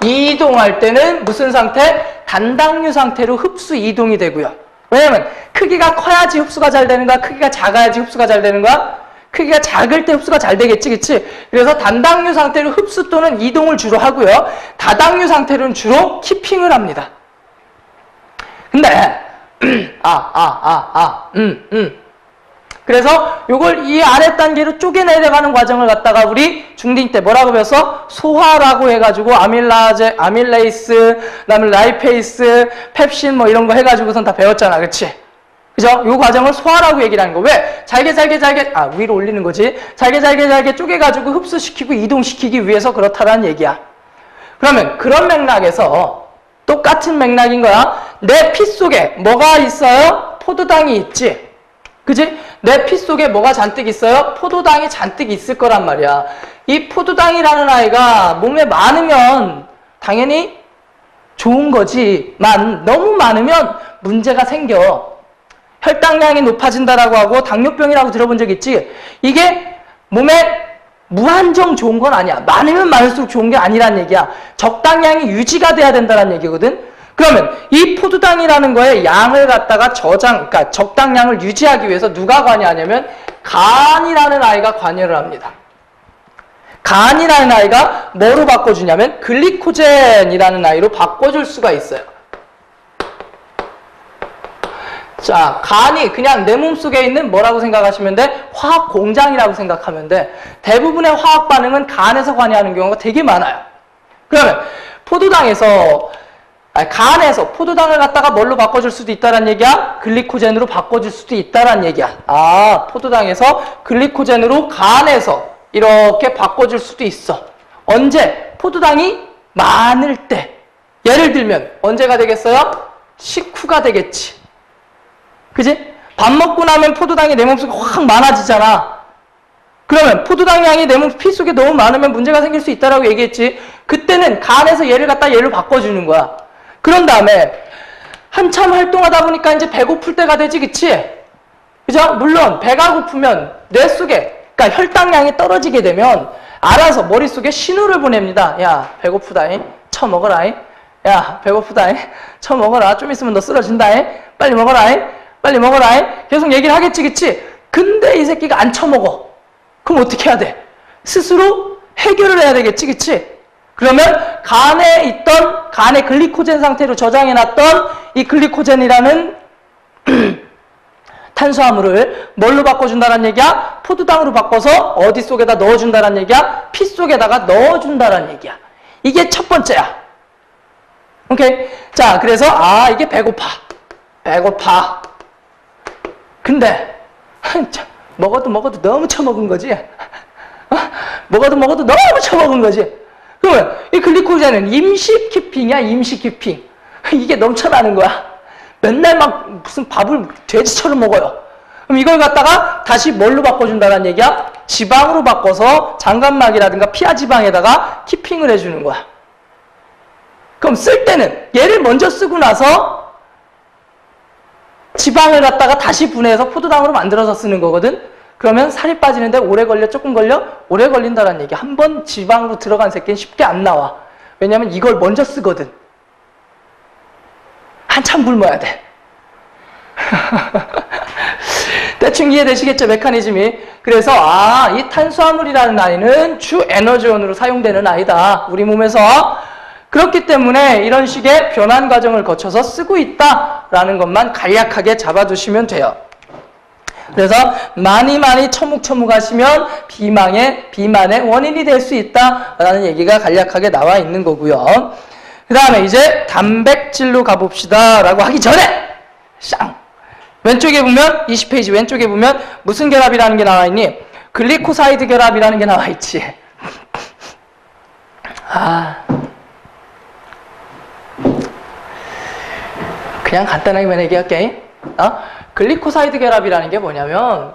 이동할 때는 무슨 상태? 단당류 상태로 흡수 이동이 되고요. 왜냐면 크기가 커야지 흡수가 잘 되는 거야? 크기가 작아야지 흡수가 잘 되는 거야? 크기가 작을 때 흡수가 잘 되겠지, 그치? 그래서 단당류 상태로 흡수 또는 이동을 주로 하고요. 다당류 상태로는 주로 키핑을 합니다. 근데 그래서 요걸 이 아래 단계로 쪼개내려가는 과정을 갖다가 우리 중딩 때 뭐라고 배웠어? 소화라고 해가지고 아밀레이스, 그다음에 라이페이스, 펩신 뭐 이런 거 해가지고선 다 배웠잖아, 그치? 그죠? 요 과정을 소화라고 얘기를 하는 거. 왜? 잘게 위로 올리는 거지. 잘게 쪼개가지고 흡수시키고 이동시키기 위해서 그렇다라는 얘기야. 그러면 그런 맥락에서 똑같은 맥락인 거야. 내 피 속에 뭐가 있어요? 포도당이 있지. 그지? 내 피 속에 뭐가 잔뜩 있어요? 포도당이 잔뜩 있을 거란 말이야. 이 포도당이라는 아이가 몸에 많으면 당연히 좋은 거지만 너무 많으면 문제가 생겨. 혈당량이 높아진다라고 하고 당뇨병이라고 들어본 적 있지? 이게 몸에 무한정 좋은 건 아니야. 많으면 많을수록 좋은 게 아니란 얘기야. 적당량이 유지가 돼야 된다는 얘기거든. 그러면 이 포도당이라는 거에 양을 갖다가 그러니까 적당량을 유지하기 위해서 누가 관여하냐면 간이라는 아이가 관여를 합니다. 간이라는 아이가 뭐로 바꿔주냐면 글리코젠이라는 아이로 바꿔줄 수가 있어요. 자, 간이 그냥 내 몸속에 있는 뭐라고 생각하시면 돼? 화학 공장이라고 생각하면 돼. 대부분의 화학 반응은 간에서 관여하는 경우가 되게 많아요. 그러면 간에서 포도당을 갖다가 뭘로 바꿔줄 수도 있다는 얘기야? 글리코젠으로 바꿔줄 수도 있다는 얘기야. 아, 포도당에서 글리코젠으로 간에서 이렇게 바꿔줄 수도 있어. 언제? 포도당이 많을 때. 예를 들면 언제가 되겠어요? 식후가 되겠지. 그지? 밥 먹고 나면 포도당이 내 몸속에 확 많아지잖아. 그러면 포도당 양이 내 몸 피 속에 너무 많으면 문제가 생길 수 있다라고 얘기했지. 그때는 간에서 얘를 갖다 얘로 바꿔주는 거야. 그런 다음에 한참 활동하다 보니까 이제 배고플 때가 되지, 그치? 그죠? 물론 배가 고프면 뇌 속에, 그러니까 혈당량이 떨어지게 되면 알아서 머릿속에 신호를 보냅니다. 야, 배고프다잉. 처먹어라잉. 야, 배고프다잉. 처먹어라. 좀 있으면 너 쓰러진다잉. 빨리 먹어라잉. 빨리 먹어라잉. 계속 얘기를 하겠지, 그치? 근데 이 새끼가 안 처먹어. 그럼 어떻게 해야 돼? 스스로 해결을 해야 되겠지, 그치? 그러면 간에 글리코젠 상태로 저장해놨던 이 글리코젠이라는 탄수화물을 뭘로 바꿔준다는 얘기야? 포도당으로 바꿔서 어디 속에다 넣어준다는 얘기야? 피 속에다가 넣어준다는 얘기야. 이게 첫 번째야. 오케이? 자, 그래서 이게 배고파. 근데 먹어도 너무 처먹은 거지. 먹어도 너무 처먹은 거지. 그러면 이 글리코젠은 임시 키핑이야, 임시 키핑. 이게 넘쳐나는 거야. 맨날 막 무슨 밥을 돼지처럼 먹어요. 그럼 이걸 갖다가 다시 뭘로 바꿔준다는 얘기야? 지방으로 바꿔서 장간막이라든가 피하지방에다가 키핑을 해주는 거야. 그럼 쓸 때는 얘를 먼저 쓰고 나서 지방을 갖다가 다시 분해해서 포도당으로 만들어서 쓰는 거거든. 그러면 살이 빠지는데 오래 걸려, 조금 걸려? 오래 걸린다는 얘기. 한 번 지방으로 들어간 새끼는 쉽게 안 나와. 왜냐면 이걸 먼저 쓰거든. 한참 굶어야 돼. 대충 이해되시겠죠, 메커니즘이. 그래서 이 탄수화물이라는 아이는 주 에너지원으로 사용되는 아이다, 우리 몸에서. 그렇기 때문에 이런 식의 변환 과정을 거쳐서 쓰고 있다라는 것만 간략하게 잡아두시면 돼요. 그래서 많이 처묵처묵하시면 비만의 원인이 될 수 있다라는 얘기가 간략하게 나와 있는 거고요. 그 다음에 이제 단백질로 가봅시다 라고 하기 전에 쌍! 왼쪽에 보면 20페이지 왼쪽에 보면 무슨 결합이라는 게 나와 있니? 글리코사이드 결합이라는 게 나와 있지. 그냥 간단하게만 얘기할게. 글리코사이드 결합이라는 게 뭐냐면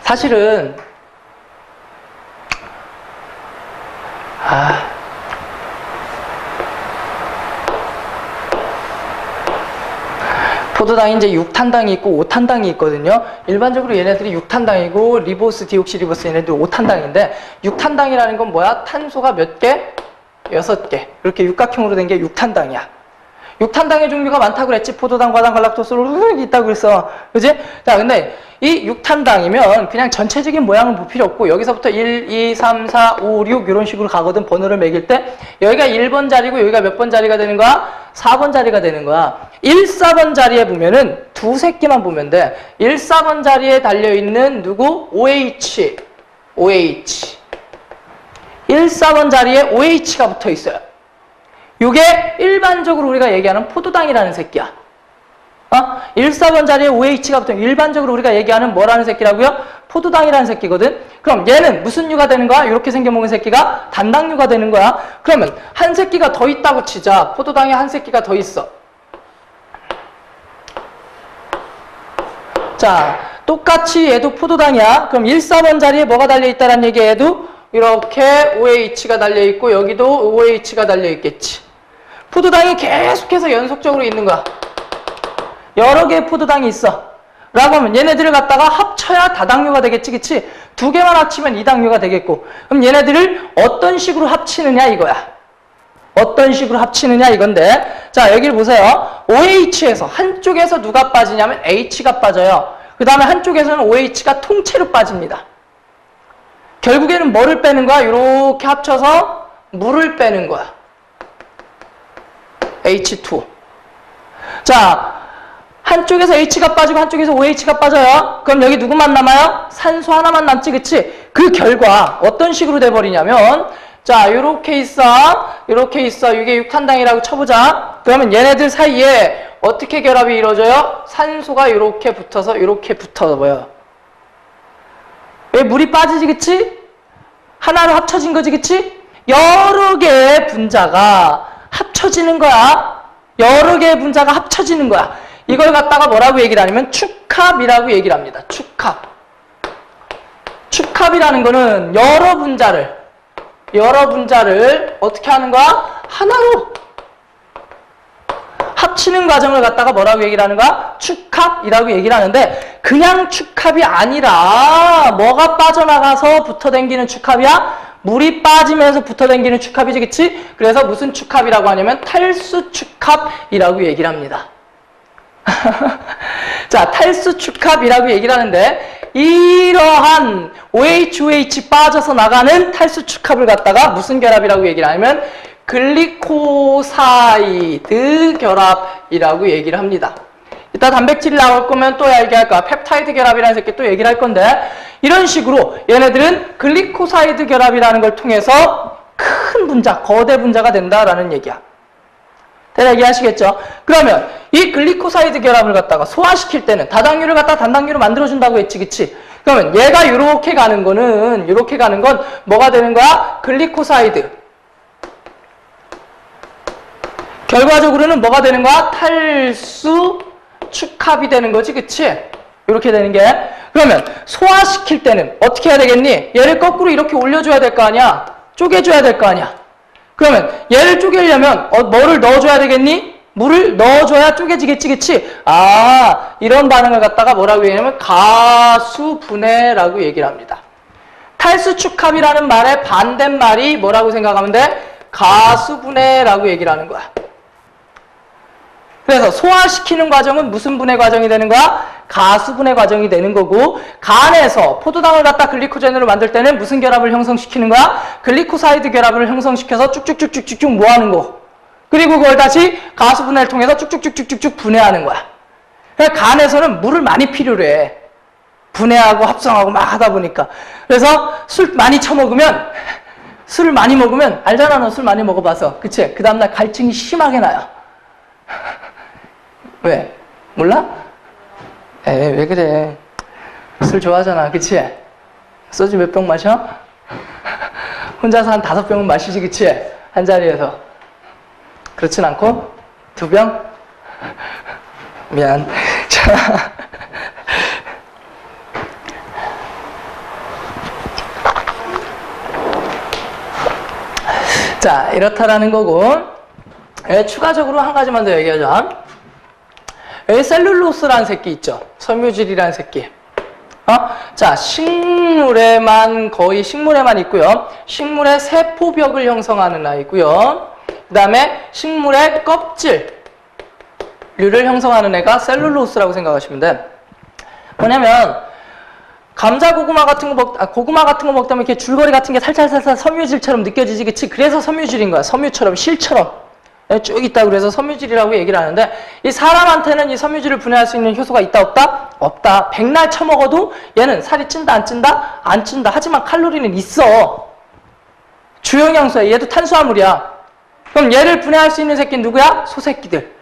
사실은 포도당이 이제 6탄당이 있고 5탄당이 있거든요. 일반적으로 얘네들이 6탄당이고 리보스, 디옥시리보스 얘네들 5탄당인데 6탄당이라는 건 뭐야? 탄소가 몇 개? 6개. 이렇게 육각형으로 된 게 6탄당이야. 6탄당의 종류가 많다고 그랬지. 포도당, 과당, 갈락토스로 있다고 그랬어. 그지? 자, 근데 이 6탄당이면 그냥 전체적인 모양은 볼 필요 없고 여기서부터 1, 2, 3, 4, 5, 6 이런 식으로 가거든. 번호를 매길 때 여기가 1번 자리고 여기가 몇 번 자리가 되는 거야? 4번 자리가 되는 거야. 1, 4번 자리에 보면은 두 새끼만 보면 돼. 1, 4번 자리에 달려있는 누구? OH. 1, 4번 자리에 OH가 붙어 있어요. 요게 일반적으로 우리가 얘기하는 포도당이라는 새끼야. 1, 4번 자리에 OH가 붙어 일반적으로 우리가 얘기하는 뭐라는 새끼라고요? 포도당이라는 새끼거든. 그럼 얘는 무슨 유가 되는 거야? 이렇게 생겨먹은 새끼가 단당류가 되는 거야. 그러면 한 새끼가 더 있다고 치자. 포도당에 한 새끼가 더 있어. 자, 똑같이 얘도 포도당이야. 그럼 1, 4번 자리에 뭐가 달려있다라는 얘기야? 얘도 이렇게 OH가 달려있고 여기도 OH가 달려있겠지. 포도당이 계속해서 연속적으로 있는 거야. 여러 개의 포도당이 있어. 라고 하면 얘네들을 갖다가 합쳐야 다당류가 되겠지, 그치? 두 개만 합치면 이당류가 되겠고. 그럼 얘네들을 어떤 식으로 합치느냐 이거야. 어떤 식으로 합치느냐 이건데. 자, 여기를 보세요. OH에서 한쪽에서 누가 빠지냐면 H가 빠져요. 그 다음에 한쪽에서는 OH가 통째로 빠집니다. 결국에는 뭐를 빼는 거야? 이렇게 합쳐서 물을 빼는 거야. H2. 자, 한쪽에서 H가 빠지고 한쪽에서 OH가 빠져요. 그럼 여기 누구만 남아요? 산소 하나만 남지, 그치? 그 결과 어떤 식으로 돼버리냐면 자, 요렇게 있어. 요렇게 있어. 이게 6탄당이라고 쳐보자. 그러면 얘네들 사이에 어떻게 결합이 이루어져요? 산소가 요렇게 붙어서 요렇게 붙어버려요. 왜 물이 빠지지, 그치? 하나로 합쳐진 거지, 그치? 여러 개의 분자가 합쳐지는 거야. 여러 개의 분자가 합쳐지는 거야. 이걸 갖다가 뭐라고 얘기를 하냐면 축합이라고 얘기를 합니다. 축합. 축합이라는 거는 여러 분자를 어떻게 하는 거야? 하나로 합치는 과정을 갖다가 뭐라고 얘기를 하는 거야? 축합이라고 얘기를 하는데 그냥 축합이 아니라 뭐가 빠져나가서 붙어당기는 축합이야? 물이 빠지면서 붙어당기는 축합이지, 그치? 그래서 무슨 축합이라고 하냐면 탈수 축합이라고 얘기를 합니다. 자, 탈수 축합이라고 얘기를 하는데 이러한 OH 빠져서 나가는 탈수 축합을 갖다가 무슨 결합이라고 얘기를 하냐면 글리코사이드 결합이라고 얘기를 합니다. 이따 단백질이 나올 거면 또 얘기할 거야. 펩타이드 결합이라는 새끼 또 얘기를 할 건데 이런 식으로 얘네들은 글리코사이드 결합이라는 걸 통해서 큰 분자, 거대 분자가 된다라는 얘기야. 대략 이해하시겠죠? 그러면 이 글리코사이드 결합을 갖다가 소화시킬 때는 다당류를 갖다가 단당류로 만들어준다고 했지, 그치? 그러면 얘가 이렇게 가는 건 뭐가 되는 거야? 글리코사이드. 결과적으로는 뭐가 되는 거야? 탈수 축합이 되는 거지, 그치? 이렇게 되는 게. 그러면 소화시킬 때는 어떻게 해야 되겠니? 얘를 거꾸로 이렇게 올려줘야 될 거 아니야? 쪼개줘야 될 거 아니야? 그러면 얘를 쪼개려면 뭐를 넣어줘야 되겠니? 물을 넣어줘야 쪼개지겠지, 그치? 이런 반응을 갖다가 뭐라고 얘기하냐면 가수분해라고 얘기를 합니다. 탈수축합이라는 말의 반대말이 뭐라고 생각하면 돼? 가수분해라고 얘기를 하는 거야. 그래서 소화시키는 과정은 무슨 분해 과정이 되는 거야? 가수분해 과정이 되는 거고 간에서 포도당을 갖다 글리코젠으로 만들 때는 무슨 결합을 형성시키는 거야? 글리코사이드 결합을 형성시켜서 쭉쭉쭉쭉쭉 모아는 거. 그리고 그걸 다시 가수분해를 통해서 쭉쭉쭉쭉쭉 분해하는 거야. 그러니까 간에서는 물을 많이 필요로 해. 분해하고 합성하고 막 하다 보니까. 그래서 술 많이 처먹으면, 술을 많이 먹으면, 알잖아, 너 술 많이 먹어봐서. 그치? 그 다음날 갈증이 심하게 나요. 왜? 몰라? 에이, 왜 그래. 술 좋아하잖아. 그치? 소주 몇 병 마셔? 혼자서 한 5병은 마시지, 그치? 한 자리에서. 그렇진 않고? 2병? 미안. 자, 이렇다라는 거고, 추가적으로 한 가지만 더 얘기하자. 셀룰로스라는 새끼 있죠? 섬유질이라는 새끼. 자, 식물에만, 거의 식물에만 있고요. 식물의 세포벽을 형성하는 아이고요. 그 다음에 식물의 껍질류를 형성하는 애가 셀룰로스라고 생각하시면 돼. 뭐냐면, 감자, 고구마 같은 거 고구마 같은 거 먹다 보면 이렇게 줄거리 같은 게 살살살살 섬유질처럼 느껴지지, 그치? 그래서 섬유질인 거야. 섬유처럼, 실처럼. 쭉 있다고 그래서 섬유질이라고 얘기를 하는데, 이 사람한테는 이 섬유질을 분해할 수 있는 효소가 있다, 없다? 없다. 백날 처먹어도 얘는 살이 찐다, 안 찐다? 안 찐다. 하지만 칼로리는 있어. 주요 영양소야. 얘도 탄수화물이야. 그럼 얘를 분해할 수 있는 새끼는 누구야? 소새끼들.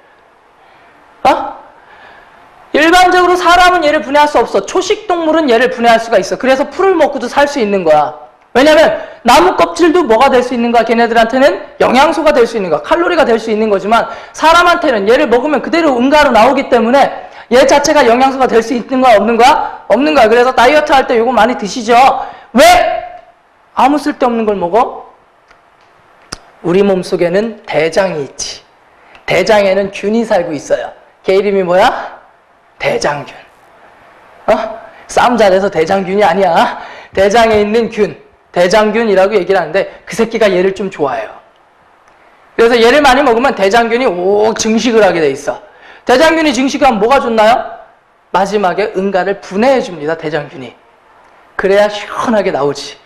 일반적으로 사람은 얘를 분해할 수 없어. 초식동물은 얘를 분해할 수가 있어. 그래서 풀을 먹고도 살 수 있는 거야. 왜냐면 나무 껍질도 뭐가 될 수 있는 거야? 걔네들한테는 영양소가 될 수 있는 거야. 칼로리가 될 수 있는 거지만 사람한테는 얘를 먹으면 그대로 응가로 나오기 때문에 얘 자체가 영양소가 될 수 있는 거야? 없는 거야? 없는 거야. 그래서 다이어트 할 때 이거 많이 드시죠? 왜? 아무 쓸데없는 걸 먹어? 우리 몸속에는 대장이 있지. 대장에는 균이 살고 있어요. 걔 이름이 뭐야? 대장균. 싸움 잘해서 대장균이 아니야. 대장에 있는 균. 대장균이라고 얘기를 하는데 그 새끼가 얘를 좀 좋아해요. 그래서 얘를 많이 먹으면 대장균이 오 증식을 하게 돼 있어. 대장균이 증식하면 뭐가 좋나요? 마지막에 응가를 분해해 줍니다. 대장균이. 그래야 시원하게 나오지.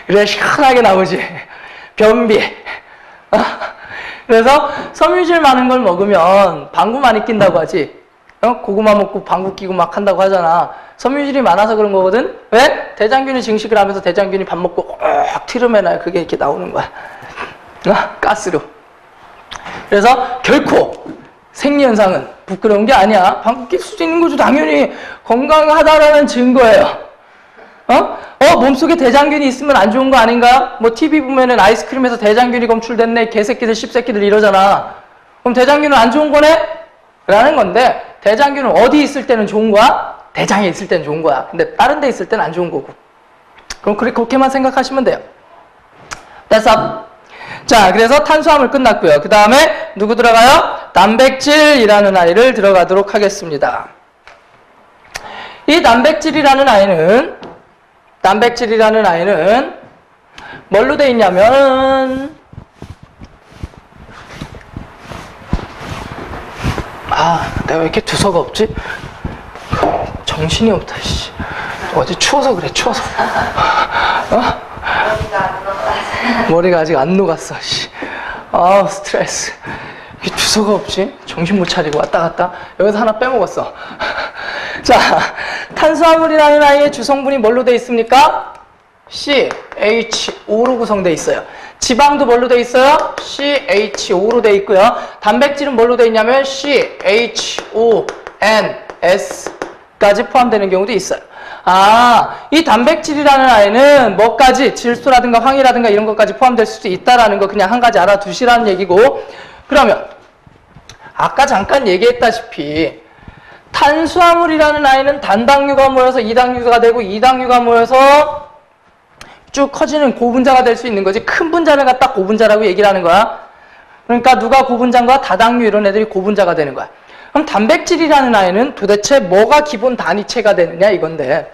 그래야 시원하게 나오지. 변비. 그래서 섬유질 많은 걸 먹으면 방구 많이 낀다고 하지. 고구마 먹고 방구 끼고 막 한다고 하잖아. 섬유질이 많아서 그런 거거든. 왜? 대장균이 증식을 하면서 대장균이 밥 먹고 트름해놔야 그게 이렇게 나오는 거야. 가스로. 그래서 결코 생리현상은 부끄러운 게 아니야. 방구 낄 수도 있는 거죠. 당연히 건강하다라는 증거예요. 몸속에 대장균이 있으면 안 좋은 거 아닌가? 뭐 TV 보면은 아이스크림에서 대장균이 검출됐네. 개새끼들 씹새끼들 이러잖아. 그럼 대장균은 안 좋은 거네? 라는 건데 대장균은 어디 있을 때는 좋은 거야? 대장에 있을 때는 좋은 거야. 근데 다른 데 있을 때는 안 좋은 거고. 그럼 그렇게만 생각하시면 돼요. 됐어? 자, 그래서 탄수화물 끝났고요. 그 다음에 누구 들어가요? 단백질이라는 아이를 들어가도록 하겠습니다. 이 단백질이라는 아이는 뭘로 돼 있냐면 내가 왜 이렇게 두서가 없지? 정신이 없다, 씨. 어제 추워서 그래, 추워서. 머리가 아직 안 녹았어, 씨. 스트레스. 왜 두서가 없지? 정신 못 차리고 왔다 갔다. 여기서 하나 빼먹었어. 자, 탄수화물이라는 아이의 주성분이 뭘로 돼 있습니까? CHO로 구성되어 있어요. 지방도 뭘로 돼 있어요? CHO로 돼 있고요. 단백질은 뭘로 돼 있냐면 CHONS까지 포함되는 경우도 있어요. 이 단백질이라는 아이는 뭐까지 질소라든가 황이라든가 이런 것까지 포함될 수도 있다라는 거 그냥 한 가지 알아두시라는 얘기고, 그러면 아까 잠깐 얘기했다시피 탄수화물이라는 아이는 단당류가 모여서 이당류가 되고 이당류가 모여서 쭉 커지는 고분자가 될 수 있는 거지. 큰 분자를 갖다 고분자라고 얘기를 하는 거야. 그러니까 누가 고분자인 거야? 다당류 이런 애들이 고분자가 되는 거야. 그럼 단백질이라는 아이는 도대체 뭐가 기본 단위체가 되느냐 이건데,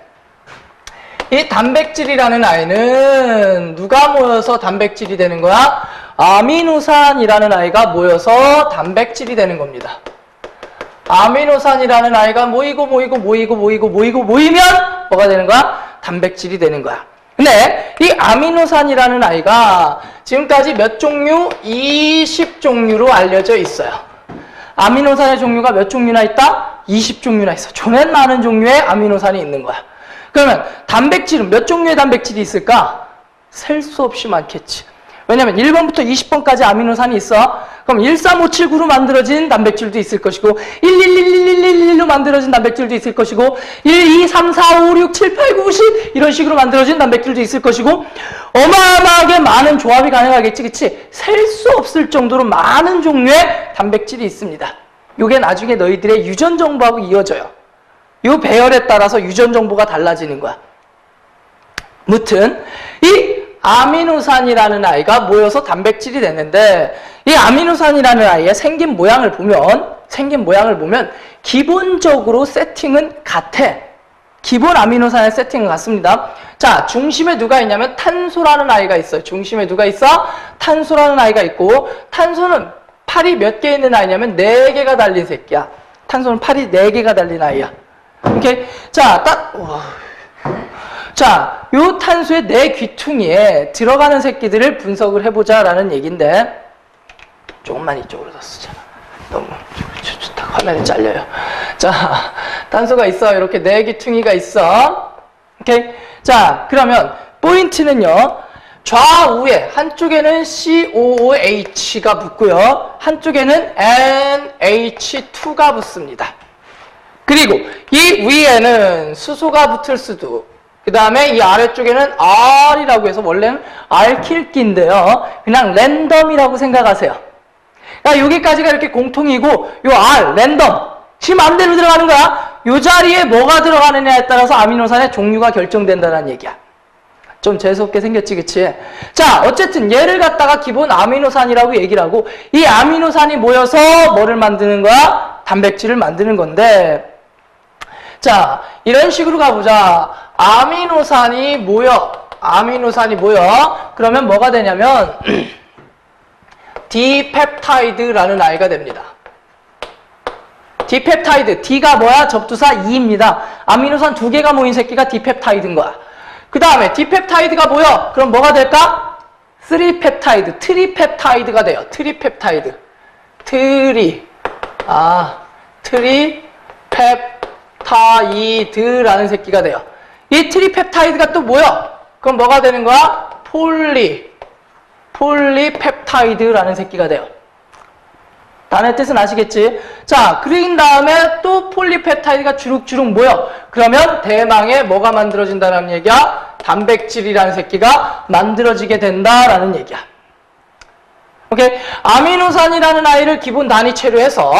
이 단백질이라는 아이는 누가 모여서 단백질이 되는 거야? 아미노산이라는 아이가 모여서 단백질이 되는 겁니다. 아미노산이라는 아이가 모이면 뭐가 되는 거야? 단백질이 되는 거야. 근데 이 아미노산이라는 아이가 지금까지 몇 종류? 20종류로 알려져 있어요. 아미노산의 종류가 몇 종류나 있다? 20종류나 있어. 존엔 많은 종류의 아미노산이 있는 거야. 그러면 단백질은 몇 종류의 단백질이 있을까? 셀 수 없이 많겠지. 왜냐면 1번부터 20번까지 아미노산이 있어. 그럼 13579로 만들어진 단백질도 있을 것이고 1111111로 만들어진 단백질도 있을 것이고 1, 2, 3, 4, 5, 6, 7, 8, 9, 10 이런 식으로 만들어진 단백질도 있을 것이고 어마어마하게 많은 조합이 가능하겠지. 그치? 셀 수 없을 정도로 많은 종류의 단백질이 있습니다. 요게 나중에 너희들의 유전 정보하고 이어져요. 요 배열에 따라서 유전 정보가 달라지는 거야. 무튼 이 아미노산이라는 아이가 모여서 단백질이 됐는데 이 아미노산이라는 아이의 생긴 모양을 보면 기본적으로 세팅은 같아. 기본 아미노산의 세팅은 같습니다. 자, 중심에 누가 있냐면 탄소라는 아이가 있어요. 중심에 누가 있어? 탄소라는 아이가 있고 탄소는 팔이 몇 개 있는 아이냐면 4개가 달린 새끼야. 탄소는 팔이 4개가 달린 아이야. 오케이? 자, 요 탄소의 4귀퉁이에 들어가는 새끼들을 분석을 해보자라는 얘기인데 조금만 이쪽으로 더 쓰자. 너무 좋다. 화면에 잘려요. 자, 탄소가 있어. 이렇게 4귀퉁이가 있어. 오케이? 자, 그러면 포인트는요. 좌우에 한쪽에는 COOH가 붙고요. 한쪽에는 NH2가 붙습니다. 그리고 이 위에는 수소가 붙을 수도, 그 다음에 이 아래쪽에는 R이라고 해서 원래는 알킬기인데요. 그냥 랜덤이라고 생각하세요. 그러니까 여기까지가 이렇게 공통이고 요 R, 랜덤, 지 맘대로 들어가는 거야. 요 자리에 뭐가 들어가느냐에 따라서 아미노산의 종류가 결정된다는 얘기야. 좀 재수없게 생겼지, 그치? 자, 어쨌든 얘를 갖다가 기본 아미노산이라고 얘기를 하고 이 아미노산이 모여서 뭐를 만드는 거야? 단백질을 만드는 건데 자, 이런 식으로 가보자. 아미노산이 모여. 그러면 뭐가 되냐면 디펩타이드라는 아이가 됩니다. 디펩타이드. D가 뭐야? 접두사 2입니다. 아미노산 2개가 모인 새끼가 디펩타이드인 거야. 그 다음에 디펩타이드가 모여. 그럼 뭐가 될까? 트리펩타이드. 트리펩타이드가 돼요. 트리펩타이드. 트리펩타이드라는 새끼가 돼요. 이 트리펩타이드가 또 뭐야? 그럼 뭐가 되는 거야? 폴리펩타이드라는 새끼가 돼요. 단의 뜻은 아시겠지? 자, 그린 다음에 또 폴리펩타이드가 주룩주룩 모여. 그러면 대망의 뭐가 만들어진다는 얘기야? 단백질이라는 새끼가 만들어지게 된다라는 얘기야. 오케이? 아미노산이라는 아이를 기본 단위체로 해서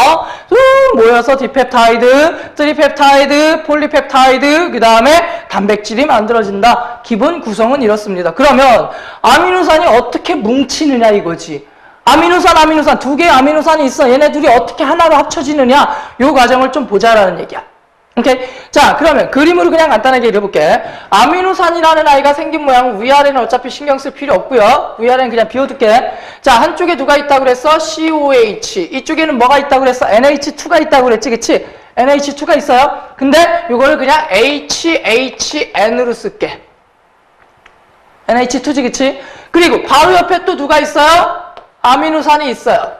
모여서 디펩타이드, 트리펩타이드, 폴리펩타이드, 그 다음에 단백질이 만들어진다. 기본 구성은 이렇습니다. 그러면 아미노산이 어떻게 뭉치느냐 이거지. 아미노산 2개의 아미노산이 있어. 얘네 둘이 어떻게 하나로 합쳐지느냐 요 과정을 좀 보자라는 얘기야. 오케이? 자, 그러면 그림으로 그냥 간단하게 그려볼게. 아미노산이라는 아이가 생긴 모양은 위아래는 어차피 신경 쓸 필요 없고요. 위아래는 그냥 비워둘게. 자, 한쪽에 누가 있다고 그랬어? COH. 이쪽에는 뭐가 있다고 그랬어? NH2가 있다고 그랬지, 그치? NH2가 있어요. 근데 이거를 그냥 HHN으로 쓸게. NH2지, 그치? 그리고 바로 옆에 또 누가 있어요? 아미노산이 있어요.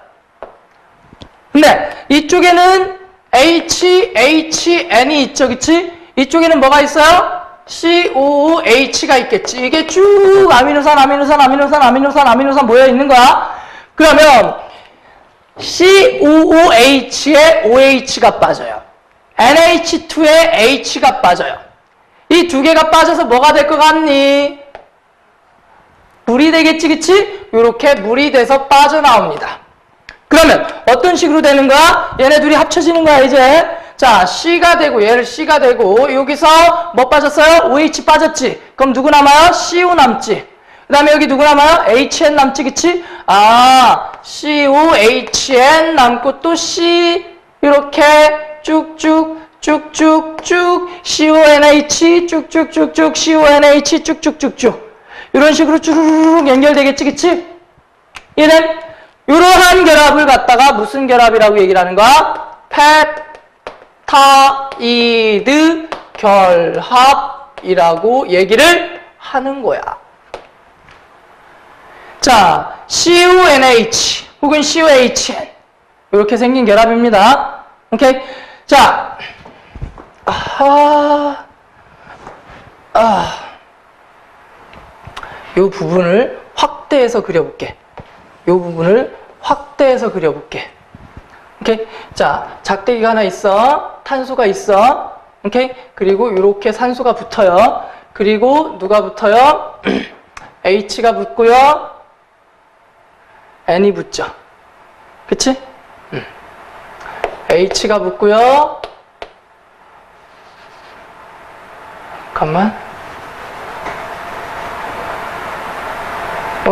근데 이쪽에는 HHN이 있죠, 그치? 이쪽에는 뭐가 있어요? COOH가 있겠지. 이게 쭉 아미노산 모여 있는 거야. 그러면 COOH에 OH가 빠져요. NH2에 H가 빠져요. 이 두 개가 빠져서 뭐가 될 것 같니? 물이 되겠지, 그치? 요렇게 물이 돼서 빠져나옵니다. 그러면 어떤 식으로 되는 거야? 얘네 둘이 합쳐지는 거야, 이제. 자, C가 되고 얘를 C가 되고 여기서 뭐 빠졌어요? OH 빠졌지? 그럼 누구 남아요? CO 남지. 그 다음에 여기 누구 남아요? HN 남지, 그치? COHN 남고 또 C 이렇게 쭉쭉 CONH 쭉쭉쭉쭉 CONH 쭉쭉쭉쭉 이런 식으로 쭈르륵 연결되겠지, 그치? 얘는 이러한 결합을 갖다가 무슨 결합이라고 얘기를 하는 거야? 펩타이드 결합이라고 얘기를 하는 거야. 자, CONH 혹은 COHN 이렇게 생긴 결합입니다. 오케이? 자, 이 부분을 확대해서 그려볼게. 이 부분을 확대해서 그려볼게. 오케이? 자, 작대기가 하나 있어. 탄소가 있어. 오케이? 그리고 이렇게 산소가 붙어요. 그리고 누가 붙어요? H가 붙고요. N이 붙죠. 그치? H가 붙고요. 잠깐만.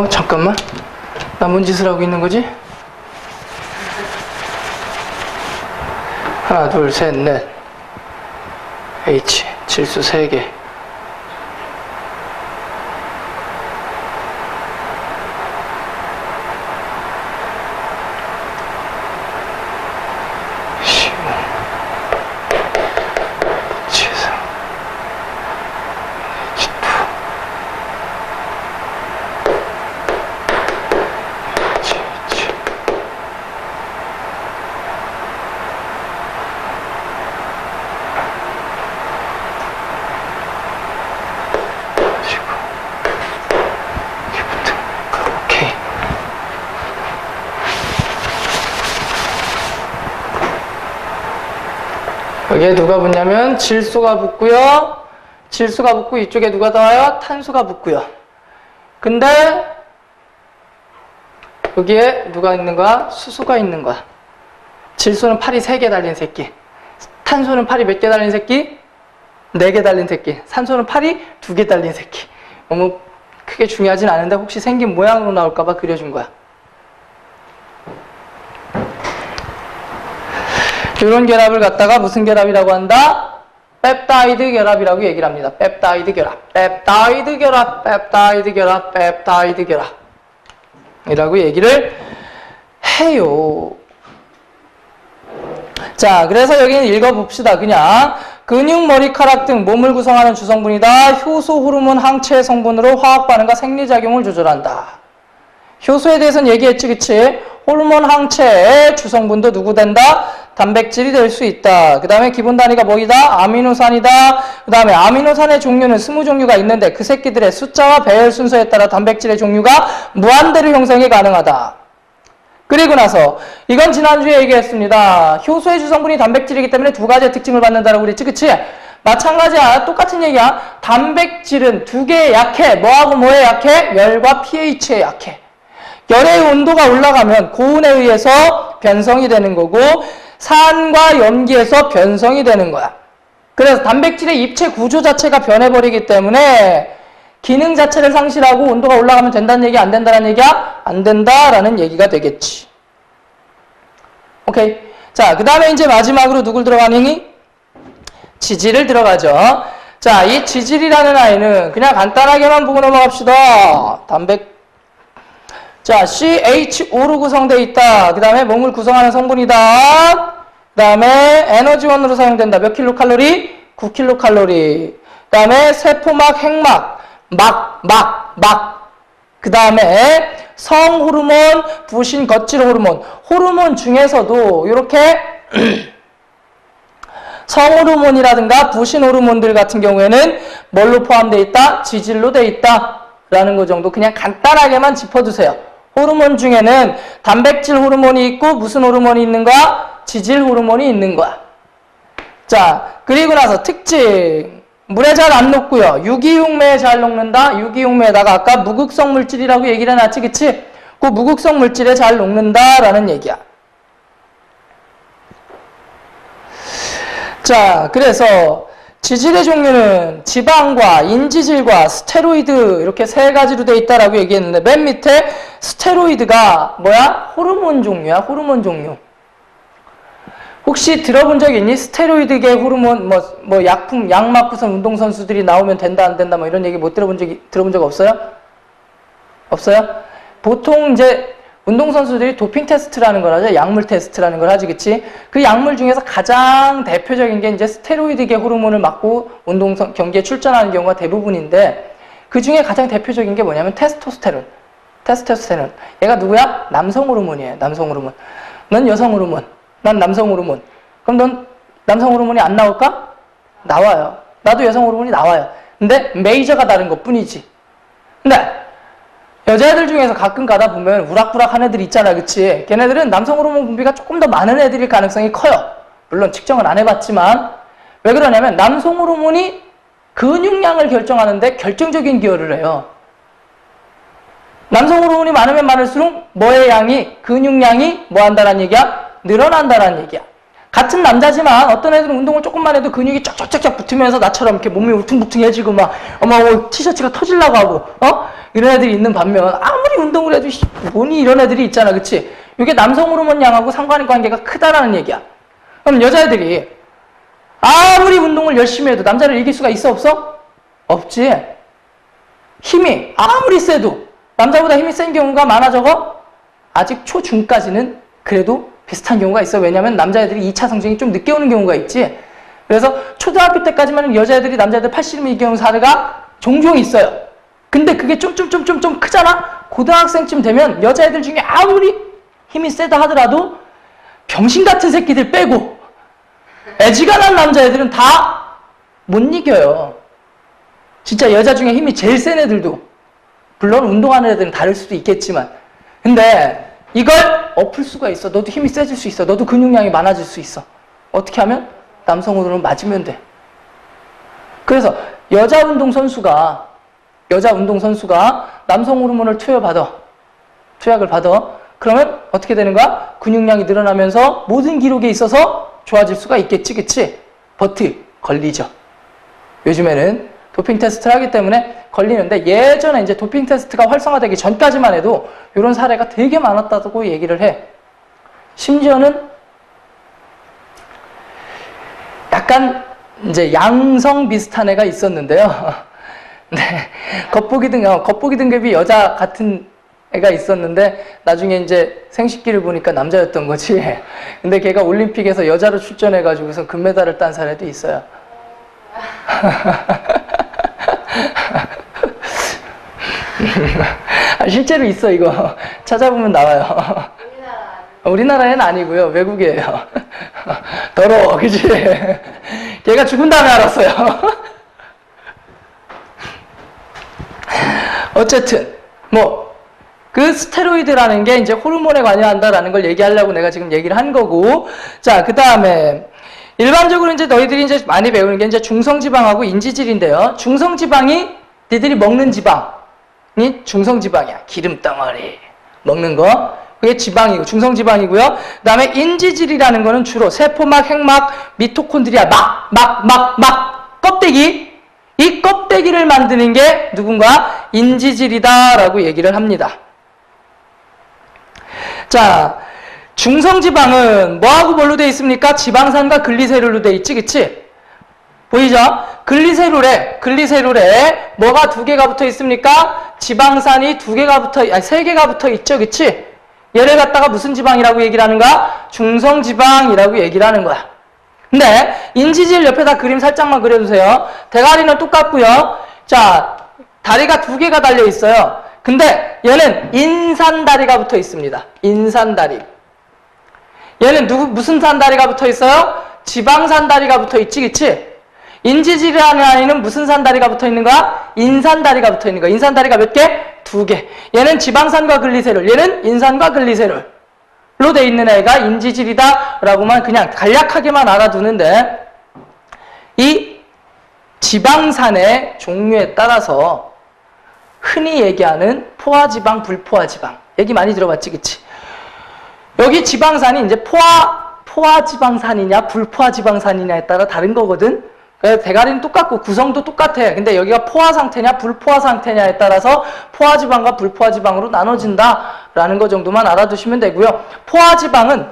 잠깐만. 나 뭔 짓을 하고 있는 거지? 하나, 둘, 셋, 넷. H, 질소 3개. 여기에 누가 붙냐면 질소가 붙고요. 질소가 붙고 이쪽에 누가 나와요? 탄소가 붙고요. 근데 여기에 누가 있는 거야? 수소가 있는 거야. 질소는 팔이 3개 달린 새끼. 탄소는 팔이 몇 개 달린 새끼? 4개 달린 새끼. 산소는 팔이 2개 달린 새끼. 너무 크게 중요하진 않은데 혹시 생긴 모양으로 나올까봐 그려준 거야. 이런 결합을 갖다가 무슨 결합이라고 한다? 펩타이드 결합이라고 얘기를 합니다. 펩타이드 결합, 펩타이드 결합, 펩타이드 결합, 펩타이드 결합 이라고 얘기를 해요. 자, 그래서 여기는 읽어봅시다. 그냥 근육, 머리카락 등 몸을 구성하는 주성분이다. 효소, 호르몬, 항체 성분으로 화학 반응과 생리작용을 조절한다. 효소에 대해서는 얘기했지, 그치? 호르몬, 항체의 주성분도 누구 된다? 단백질이 될 수 있다. 그 다음에 기본 단위가 뭐이다? 아미노산이다. 그 다음에 아미노산의 종류는 20종류가 있는데 그 새끼들의 숫자와 배열 순서에 따라 단백질의 종류가 무한대로 형성이 가능하다. 그리고 나서 이건 지난주에 얘기했습니다. 효소의 주성분이 단백질이기 때문에 2가지의 특징을 받는다라고 그랬지, 그치? 마찬가지야. 똑같은 얘기야. 단백질은 2개에 약해. 뭐하고 뭐에 약해? 열과 pH에 약해. 열의 온도가 올라가면 고온에 의해서 변성이 되는 거고 산과 염기에서 변성이 되는 거야. 그래서 단백질의 입체 구조 자체가 변해버리기 때문에 기능 자체를 상실하고 온도가 올라가면 된다는 얘기, 안 된다는 얘기야? 안 된다라는 얘기가 되겠지. 오케이. 자, 그 다음에 이제 마지막으로 누굴 들어가니? 지질을 들어가죠. 자, 이 지질이라는 아이는 그냥 간단하게만 보고 넘어갑시다. 자, CHO로 구성되어 있다. 그 다음에 몸을 구성하는 성분이다. 그 다음에 에너지원으로 사용된다. 몇 킬로칼로리? 9킬로칼로리. 그 다음에 세포막, 핵막, 그 다음에 성호르몬, 부신, 거칠 호르몬. 호르몬 중에서도 이렇게 성호르몬이라든가 부신 호르몬들 같은 경우에는 뭘로 포함되어 있다? 지질로 되어 있다. 라는 거 정도 그냥 간단하게만 짚어주세요. 호르몬 중에는 단백질 호르몬이 있고 무슨 호르몬이 있는 거야? 지질 호르몬이 있는 거야. 자, 그리고 나서 특징. 물에 잘 안 녹고요. 유기용매에 잘 녹는다. 유기용매에다가 아까 무극성 물질이라고 얘기를 해놨지, 그치? 그 무극성 물질에 잘 녹는다라는 얘기야. 자, 그래서 지질의 종류는 지방과 인지질과 스테로이드 이렇게 3가지로 되어 있다라고 얘기했는데 맨 밑에 스테로이드가 뭐야? 호르몬 종류야. 호르몬 종류. 혹시 들어본 적 있니? 스테로이드계 호르몬 뭐 약품 약 맞고선 운동선수들이 나오면 된다 안 된다 뭐 이런 얘기 못 들어본 적 없어요? 없어요? 보통 이제 운동선수들이 도핑 테스트라는 걸 하죠. 약물 테스트라는 걸 하지, 그치? 그 약물 중에서 가장 대표적인 게 이제 스테로이드계 호르몬을 맞고 경기에 출전하는 경우가 대부분인데 그 중에 가장 대표적인 게 뭐냐면 테스토스테론. 얘가 누구야? 남성 호르몬이에요. 남성 호르몬. 넌 여성 호르몬, 난 남성 호르몬. 그럼 넌 남성 호르몬이 안 나올까? 나와요. 나도 여성 호르몬이 나와요. 근데 메이저가 다른 것 뿐이지. 근데 여자애들 중에서 가끔 가다 보면 우락부락한 애들 있잖아, 그치? 걔네들은 남성 호르몬 분비가 조금 더 많은 애들일 가능성이 커요. 물론 측정은 안 해봤지만. 왜 그러냐면 남성 호르몬이 근육량을 결정하는데 결정적인 기여를 해요. 남성 호르몬이 많으면 많을수록 뭐의 양이, 근육량이 뭐 한다는 얘기야? 늘어난다는 얘기야. 같은 남자지만 어떤 애들은 운동을 조금만 해도 근육이 쫙쫙쫙쫙 붙으면서 나처럼 이렇게 몸이 울퉁불퉁해지고 막 어머 티셔츠가 터지려고 하고 이런 애들이 있는 반면 아무리 운동을 해도 뭐니 이런 애들이 있잖아, 그치? 이게 남성 호르몬 양하고 상관관계가 크다라는 얘기야. 그럼 여자애들이 아무리 운동을 열심히 해도 남자를 이길 수가 있어, 없어? 없지. 힘이 아무리 세도 남자보다 힘이 센 경우가 많아, 적어? 아직 초중까지는 그래도 비슷한 경우가 있어. 왜냐면 남자애들이 2차 성징이 좀 늦게 오는 경우가 있지. 그래서 초등학교 때까지만 여자애들이 남자애들 80을 이기는 사례가 종종 있어요. 근데 그게 좀 크잖아? 고등학생쯤 되면 여자애들 중에 아무리 힘이 세다 하더라도 병신 같은 새끼들 빼고 애지간한 남자애들은 다 못 이겨요. 진짜 여자 중에 힘이 제일 센 애들도. 물론 운동하는 애들은 다를 수도 있겠지만. 근데 이걸 엎을 수가 있어. 너도 힘이 세질 수 있어. 너도 근육량이 많아질 수 있어. 어떻게 하면? 남성 호르몬을 맞으면 돼. 그래서 여자 운동선수가 남성 호르몬을 투약을 받아. 그러면 어떻게 되는 거야? 근육량이 늘어나면서 모든 기록에 있어서 좋아질 수가 있겠지, 그치? 버트 걸리죠. 요즘에는 도핑 테스트를 하기 때문에 걸리는데 예전에 이제 도핑 테스트가 활성화되기 전까지만 해도 이런 사례가 되게 많았다고 얘기를 해. 심지어는 약간 이제 양성 비슷한 애가 있었는데요. 네, 겉보기 등급이 여자 같은 애가 있었는데 나중에 이제 생식기를 보니까 남자였던 거지. 근데 걔가 올림픽에서 여자로 출전해가지고서 금메달을 딴 사례도 있어요. 실제로 있어. 이거 찾아보면 나와요. 우리나라에는 아니고요, 외국이에요. 더러워, 그치? 걔가 죽은 다음에 알았어요. 어쨌든 그 스테로이드라는 게 이제 호르몬에 관여한다라는 걸 얘기하려고 내가 지금 얘기를 한 거고. 자, 그 다음에 일반적으로 이제 너희들이 이제 많이 배우는 게 이제 중성지방하고 인지질인데요. 중성지방이 니들이 먹는 지방이 중성지방이야. 기름덩어리 먹는 거. 그게 지방이고 중성지방이고요. 그 다음에 인지질이라는 거는 주로 세포막, 핵막, 미토콘드리아, 막 껍데기. 이 껍데기를 만드는 게 누군가 인지질이다라고 얘기를 합니다. 자, 중성지방은 뭐하고 뭘로 되어 있습니까? 지방산과 글리세롤로 되어 있지, 그치? 보이죠? 글리세롤에 뭐가 2개가 붙어 있습니까? 지방산이 3개가 붙어 있죠, 그치? 얘를 갖다가 무슨 지방이라고 얘기를 하는가? 중성지방이라고 얘기를 하는 거야. 근데 인지질 옆에다 그림 살짝만 그려주세요. 대가리는 똑같고요. 자, 다리가 2개가 달려 있어요. 근데 얘는 인산다리가 붙어 있습니다. 인산다리. 얘는 무슨 산다리가 붙어 있어요? 지방산다리가 붙어 있지, 그치? 인지질이라는 아이는 무슨 산다리가 붙어 있는 거야? 인산다리가 붙어 있는 거야. 인산다리가 몇 개? 2개. 얘는 지방산과 글리세롤, 얘는 인산과 글리세롤로 돼 있는 애가 인지질이다 라고만 그냥 간략하게만 알아두는데, 이 지방산의 종류에 따라서 흔히 얘기하는 포화지방, 불포화지방 얘기 많이 들어봤지, 그치? 여기 지방산이 이제 포화지방산이냐 불포화지방산이냐에 따라 다른 거거든. 그래서 대가리는 똑같고 구성도 똑같아. 근데 여기가 포화 상태냐 불포화 상태냐에 따라서 포화지방과 불포화지방으로 나눠진다라는 거 정도만 알아두시면 되고요. 포화지방은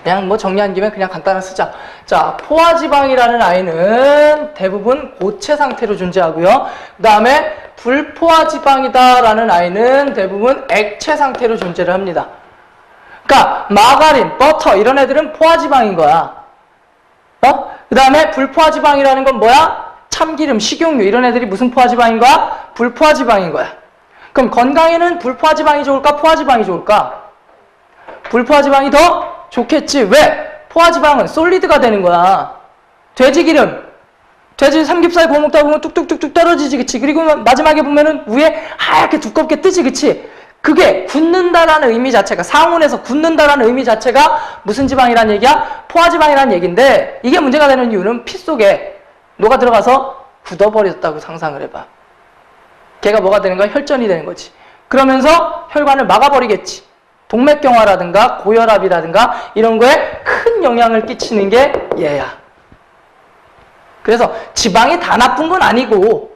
그냥 정리한 김에 그냥 간단하게 쓰자. 자, 포화지방이라는 아이는 대부분 고체 상태로 존재하고요. 그 다음에 불포화지방이다라는 아이는 대부분 액체 상태로 존재를 합니다. 그러니까 마가린, 버터 이런 애들은 포화지방인 거야. 그 다음에 불포화지방이라는 건 뭐야? 참기름, 식용유 이런 애들이 무슨 포화지방인 거야? 불포화지방인 거야. 그럼 건강에는 불포화지방이 좋을까? 포화지방이 좋을까? 불포화지방이 더 좋겠지. 왜? 포화지방은 솔리드가 되는 거야. 돼지기름, 돼지 삼겹살 구워 먹다 보면 뚝뚝뚝뚝 떨어지지, 그치? 그리고 마지막에 보면은 위에 하얗게 두껍게 뜨지, 그치? 그게 굳는다라는 의미 자체가, 상온에서 굳는다라는 의미 자체가 무슨 지방이란 얘기야? 포화지방이란 얘기인데, 이게 문제가 되는 이유는 피 속에 녹아 들어가서 굳어버렸다고 상상을 해봐. 걔가 뭐가 되는 거야? 혈전이 되는 거지. 그러면서 혈관을 막아버리겠지. 동맥경화라든가 고혈압이라든가 이런 거에 큰 영향을 끼치는 게 얘야. 그래서 지방이 다 나쁜 건 아니고,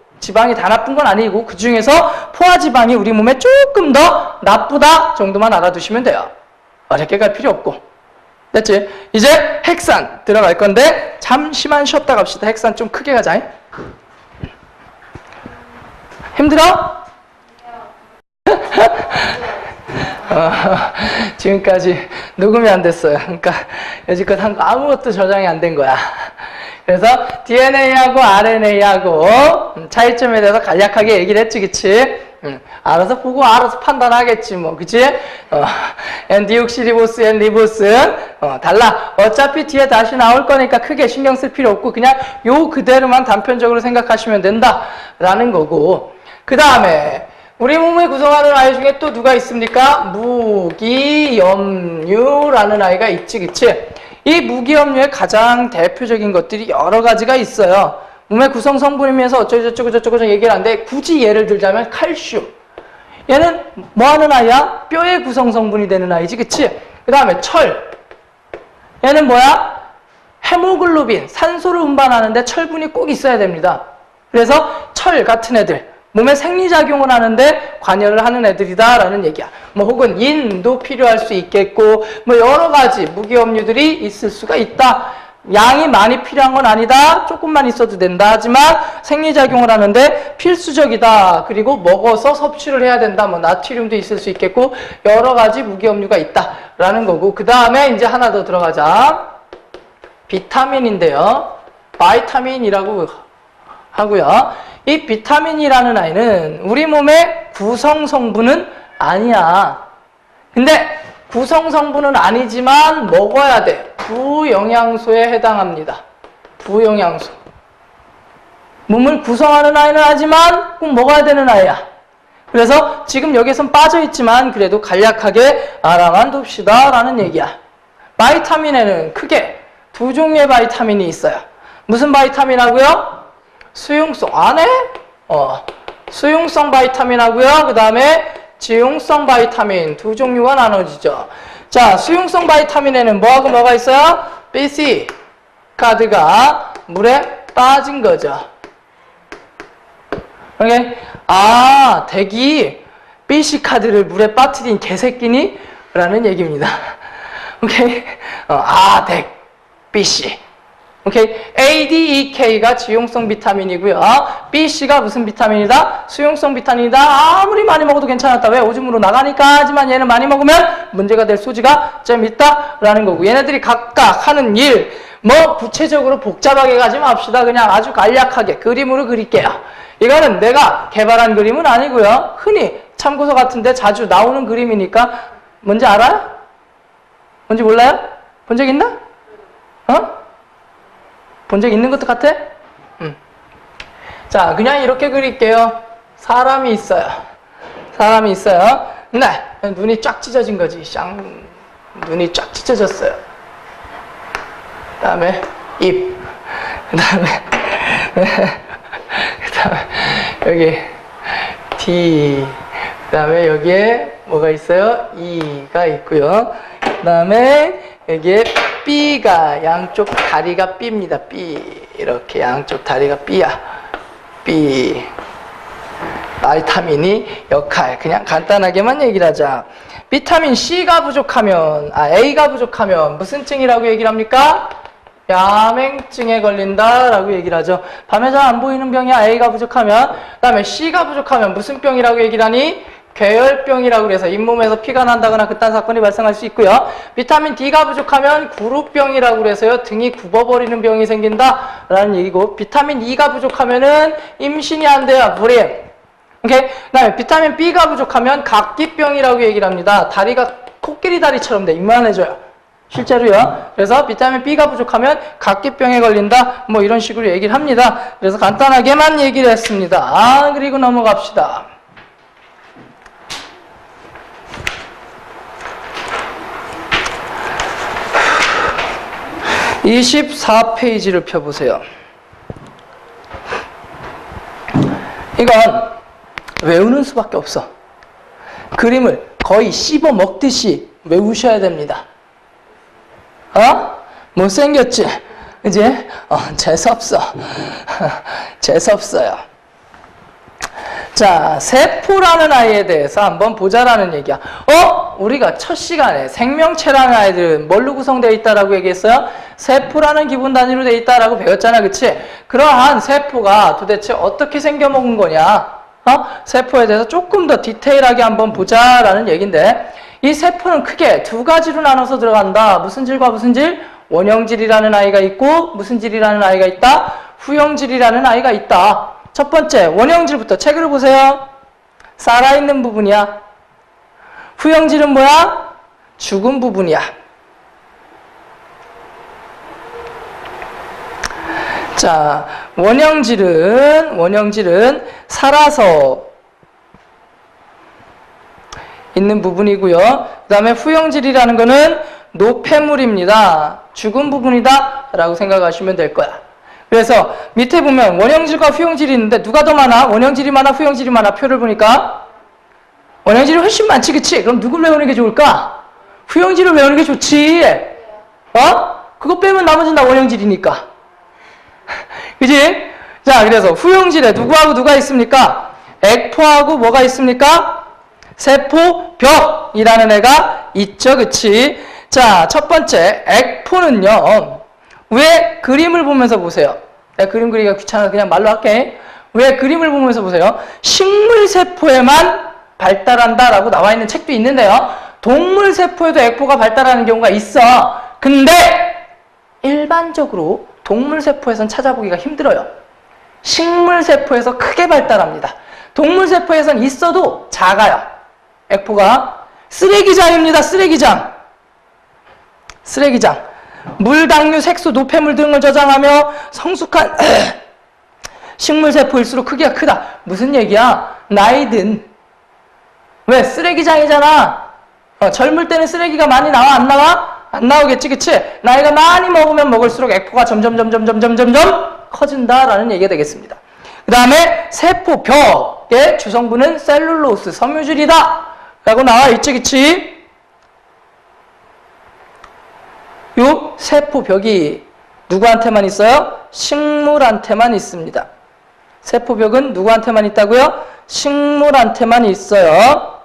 그 중에서 포화지방이 우리 몸에 조금 더 나쁘다 정도만 알아두시면 돼요. 어렵게 갈 필요 없고. 됐지? 이제 핵산 들어갈 건데 잠시만 쉬었다 갑시다. 핵산 좀 크게 가자. 힘들어? 지금까지 녹음이 안 됐어요. 그러니까 여지껏 한 거 아무것도 저장이 안 된 거야. 그래서 DNA하고 RNA하고 차이점에 대해서 간략하게 얘기를 했지, 그치? 알아서 보고 알아서 판단하겠지, 뭐, 그치? 엔디옥시리보스, 엔리보스, 달라. 어차피 뒤에 다시 나올 거니까 크게 신경 쓸 필요 없고, 그냥 요 그대로만 단편적으로 생각하시면 된다라는 거고. 그 다음에, 우리 몸을 구성하는 아이 중에 또 누가 있습니까? 무기염류라는 아이가 있지, 그치? 이 무기염류의 가장 대표적인 것들이 여러 가지가 있어요. 몸의 구성 성분이면서 어쩌고저쩌고 얘기를 하는데, 굳이 예를 들자면 칼슘. 얘는 뭐 하는 아이야? 뼈의 구성 성분이 되는 아이지, 그치? 그 다음에 철. 얘는 뭐야? 헤모글로빈, 산소를 운반하는데 철분이 꼭 있어야 됩니다. 그래서 철 같은 애들, 몸에 생리작용을 하는데 관여를 하는 애들이다라는 얘기야. 뭐 혹은 인도 필요할 수 있겠고, 뭐 여러 가지 무기염류들이 있을 수가 있다. 양이 많이 필요한 건 아니다. 조금만 있어도 된다. 하지만 생리작용을 하는데 필수적이다. 그리고 먹어서 섭취를 해야 된다. 뭐 나트륨도 있을 수 있겠고, 여러 가지 무기염류가 있다라는 거고. 그 다음에 이제 하나 더 들어가자. 비타민인데요. 바이타민이라고 하고요. 이 비타민이라는 아이는 우리 몸의 구성 성분은 아니야. 근데 구성 성분은 아니지만 먹어야 돼. 부영양소에 해당합니다. 부영양소. 몸을 구성하는 아이는 하지만 꼭 먹어야 되는 아이야. 그래서 지금 여기선 빠져있지만 그래도 간략하게 알아만 둡시다 라는 얘기야. 바이타민에는 크게 두 종류의 바이타민이 있어요. 무슨 바이타민하고요? 수용성, 안에? 수용성 바이타민하고요. 그 다음에 지용성 바이타민 두 종류가 나눠지죠. 자, 수용성 바이타민에는 뭐하고 뭐가 있어요? BC 카드가 물에 빠진 거죠. 오케이? 아, 덱이 BC 카드를 물에 빠뜨린 개새끼니? 라는 얘기입니다. 오케이? 덱, BC. 오케이. ADEK가 지용성 비타민이고요. BC가 무슨 비타민이다? 수용성 비타민이다. 아무리 많이 먹어도 괜찮았다. 왜? 오줌으로 나가니까. 하지만 얘는 많이 먹으면 문제가 될 소지가 좀 있다라는 거고. 얘네들이 각각 하는 일, 뭐 구체적으로 복잡하게 가지 맙시다. 그냥 아주 간략하게 그림으로 그릴게요. 이거는 내가 개발한 그림은 아니고요. 흔히 참고서 같은데 자주 나오는 그림이니까. 뭔지 알아요? 뭔지 몰라요? 본 적 있나? 본 적 있는 것도 같아? 자, 그냥 이렇게 그릴게요. 사람이 있어요. 네, 눈이 쫙 찢어진 거지. 눈이 쫙 찢어졌어요. 그 다음에 입. 그 다음에 여기 D. 그 다음에 여기에 뭐가 있어요? E가 있고요. 그 다음에 여기에 B가 양쪽 다리가 B입니다. B. 이렇게 양쪽 다리가 B야. B. 바이타민이 역할. 그냥 간단하게만 얘기를 하자. 비타민 C가 부족하면, A가 부족하면 무슨 증이라고 얘기를 합니까? 야맹증에 걸린다라고 얘기를 하죠. 밤에 잘 안 보이는 병이야. A가 부족하면. 그 다음에 C가 부족하면 무슨 병이라고 얘기를 하니? 괴혈병이라고 해서 잇몸에서 피가 난다거나 그딴 사건이 발생할 수 있고요. 비타민 D가 부족하면 구루병이라고 해서요. 등이 굽어버리는 병이 생긴다라는 얘기고, 비타민 E가 부족하면은 임신이 안 돼요. 불임. 오케이? 그 다음에 비타민 B가 부족하면 각기병이라고 얘기를 합니다. 다리가 코끼리 다리처럼 돼. 이만해져요. 실제로요. 그래서 비타민 B가 부족하면 각기병에 걸린다. 뭐 이런 식으로 얘기를 합니다. 그래서 간단하게만 얘기를 했습니다. 그리고 넘어갑시다. 24페이지를 펴보세요. 이건 외우는 수밖에 없어. 그림을 거의 씹어 먹듯이 외우셔야 됩니다. 못생겼지? 그지? 재수없어. 재수없어요. 자, 세포라는 아이에 대해서 한번 보자라는 얘기야. 우리가 첫 시간에 생명체라는 아이들은 뭘로 구성되어 있다라고 얘기했어요? 세포라는 기본 단위로 되어 있다라고 배웠잖아, 그치? 그러한 세포가 도대체 어떻게 생겨먹은 거냐? 세포에 대해서 조금 더 디테일하게 한번 보자라는 얘기인데, 이 세포는 크게 두 가지로 나눠서 들어간다. 무슨 질과 무슨 질? 원형질이라는 아이가 있고, 무슨 질이라는 아이가 있다? 후형질이라는 아이가 있다. 첫 번째, 원형질부터 책을 보세요. 살아있는 부분이야. 후형질은 뭐야? 죽은 부분이야. 자, 원형질은 살아서 있는 부분이고요. 그 다음에 후형질이라는 거는 노폐물입니다. 죽은 부분이다 라고 생각하시면 될 거야. 그래서 밑에 보면 원형질과 후형질이 있는데 누가 더 많아? 원형질이 많아? 후형질이 많아? 표를 보니까 원형질이 훨씬 많지, 그치? 그럼 누굴 외우는 게 좋을까? 후형질을 외우는 게 좋지. 그거 빼면 나머지는 다 원형질이니까. 그치? 자, 그래서 후형질에 누구하고 누가 있습니까? 액포하고 뭐가 있습니까? 세포벽이라는 애가 있죠, 그치? 자, 첫 번째, 액포는요, 왜 그림을 보면서 보세요? 내가 그림 그리기가 귀찮아서 그냥 말로 할게. 왜 그림을 보면서 보세요? 식물세포에만 발달한다라고 나와 있는 책도 있는데요. 동물세포에도 액포가 발달하는 경우가 있어. 근데 일반적으로 동물세포에선 찾아보기가 힘들어요. 식물세포에서 크게 발달합니다. 동물세포에선 있어도 작아요. 액포가. 쓰레기장입니다. 쓰레기장. 물, 당류, 색소, 노폐물 등을 저장하며 성숙한 식물세포일수록 크기가 크다. 무슨 얘기야? 나이든. 왜? 쓰레기장이잖아. 젊을 때는 쓰레기가 많이 나와? 안 나와? 안 나오겠지, 그치? 나이가 많이 먹으면 먹을수록 액포가 점점 커진다라는 얘기가 되겠습니다. 그 다음에 세포벽의 주성분은 셀룰로스, 섬유질이다 라고 나와 있지, 그치? 요 세포벽이 누구한테만 있어요? 식물한테만 있습니다. 세포벽은 누구한테만 있다고요? 식물한테만 있어요.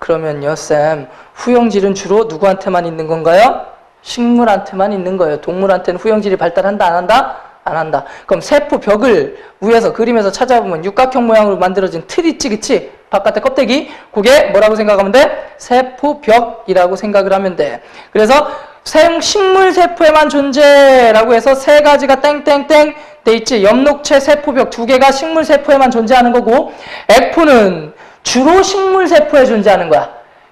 그러면요, 쌤, 후형질은 주로 누구한테만 있는 건가요? 식물한테만 있는 거예요. 동물한테는 후형질이 발달한다, 안 한다? 안 한다. 그럼 세포벽을 위에서 그림에서 찾아보면 육각형 모양으로 만들어진 틀 있지, 그치? 바깥에 껍데기. 그게 뭐라고 생각하면 돼? 세포벽이라고 생각을 하면 돼. 그래서 식물세포에만 존재라고 해서 세 가지가 땡땡땡 돼 있지. 엽록체, 세포벽 두 개가 식물세포에만 존재하는 거고, 액포는 주로 식물세포에 존재하는 거야.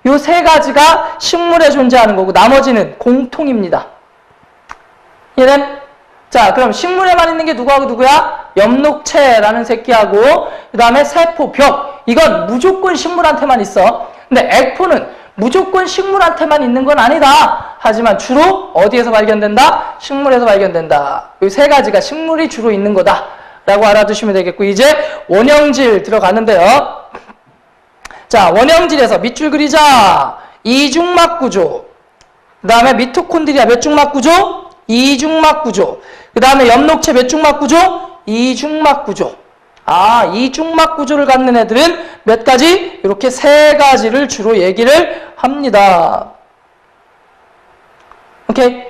요 세 가지가 식물에 존재하는 거고, 나머지는 공통입니다. 얘는? 자, 그럼 식물에만 있는 게 누구하고 누구야? 엽록체라는 새끼하고, 그 다음에 세포벽. 이건 무조건 식물한테만 있어. 근데 액포는 무조건 식물한테만 있는 건 아니다. 하지만 주로 어디에서 발견된다? 식물에서 발견된다. 이 세 가지가 식물이 주로 있는 거다 라고 알아두시면 되겠고, 이제 원형질 들어가는데요. 자, 원형질에서 밑줄 그리자. 이중막 구조. 그 다음에 미토콘드리아 몇 중막 구조? 이중막 구조. 그 다음에 엽록체 몇 중막 구조? 이중막 구조. 이중막 구조를 갖는 애들은 몇 가지? 이렇게 세 가지를 주로 얘기를 합니다. 오케이?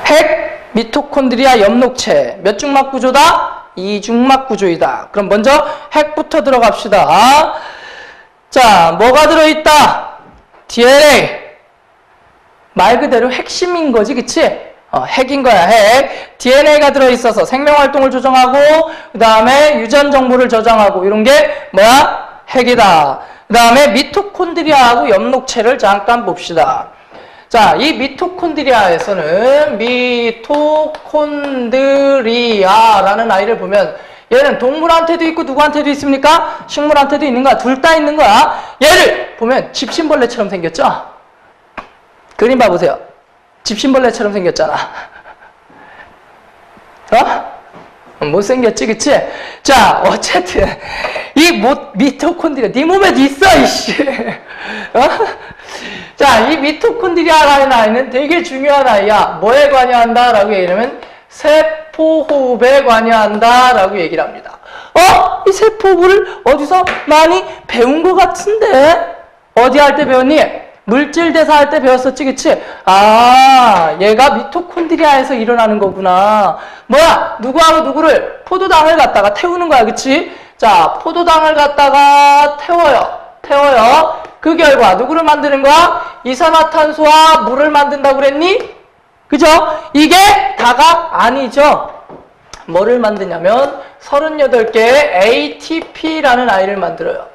핵, 미토콘드리아, 엽록체 몇 중막 구조다? 이중막 구조이다. 그럼 먼저 핵부터 들어갑시다. 자, 뭐가 들어있다? DNA. 말 그대로 핵심인 거지, 그치? 핵인 거야, 핵. DNA가 들어있어서 생명활동을 조정하고, 그 다음에 유전 정보를 저장하고, 이런 게 뭐야? 핵이다. 그 다음에 미토콘드리아하고 엽록체를 잠깐 봅시다. 자, 이 미토콘드리아에서는 미토콘드리아라는 아이를 보면 얘는 동물한테도 있고 누구한테도 있습니까? 식물한테도 있는 거야. 둘 다 있는 거야. 얘를 보면 집신벌레처럼 생겼죠? 그림 봐보세요. 집신벌레처럼 생겼잖아. 못생겼지, 그치? 자, 어쨌든 이 미토콘드리아 네 몸에도 있어, 이씨. 자, 이 미토콘드리아라는 아이는 되게 중요한 아이야. 뭐에 관여한다? 라고 얘기하면 세포호흡에 관여한다 라고 얘기를 합니다. 이 세포호흡을 어디서 많이 배운 것 같은데? 어디 할 때 배웠니? 물질대사 할 때 배웠었지, 그치? 아, 얘가 미토콘드리아에서 일어나는 거구나. 뭐야? 누구하고 누구를? 포도당을 갖다가 태우는 거야, 그치? 자, 포도당을 갖다가 태워요. 그 결과 누구를 만드는 거야? 이산화탄소와 물을 만든다고 그랬니? 그죠? 이게 다가 아니죠. 뭐를 만드냐면 38개의 ATP라는 아이를 만들어요.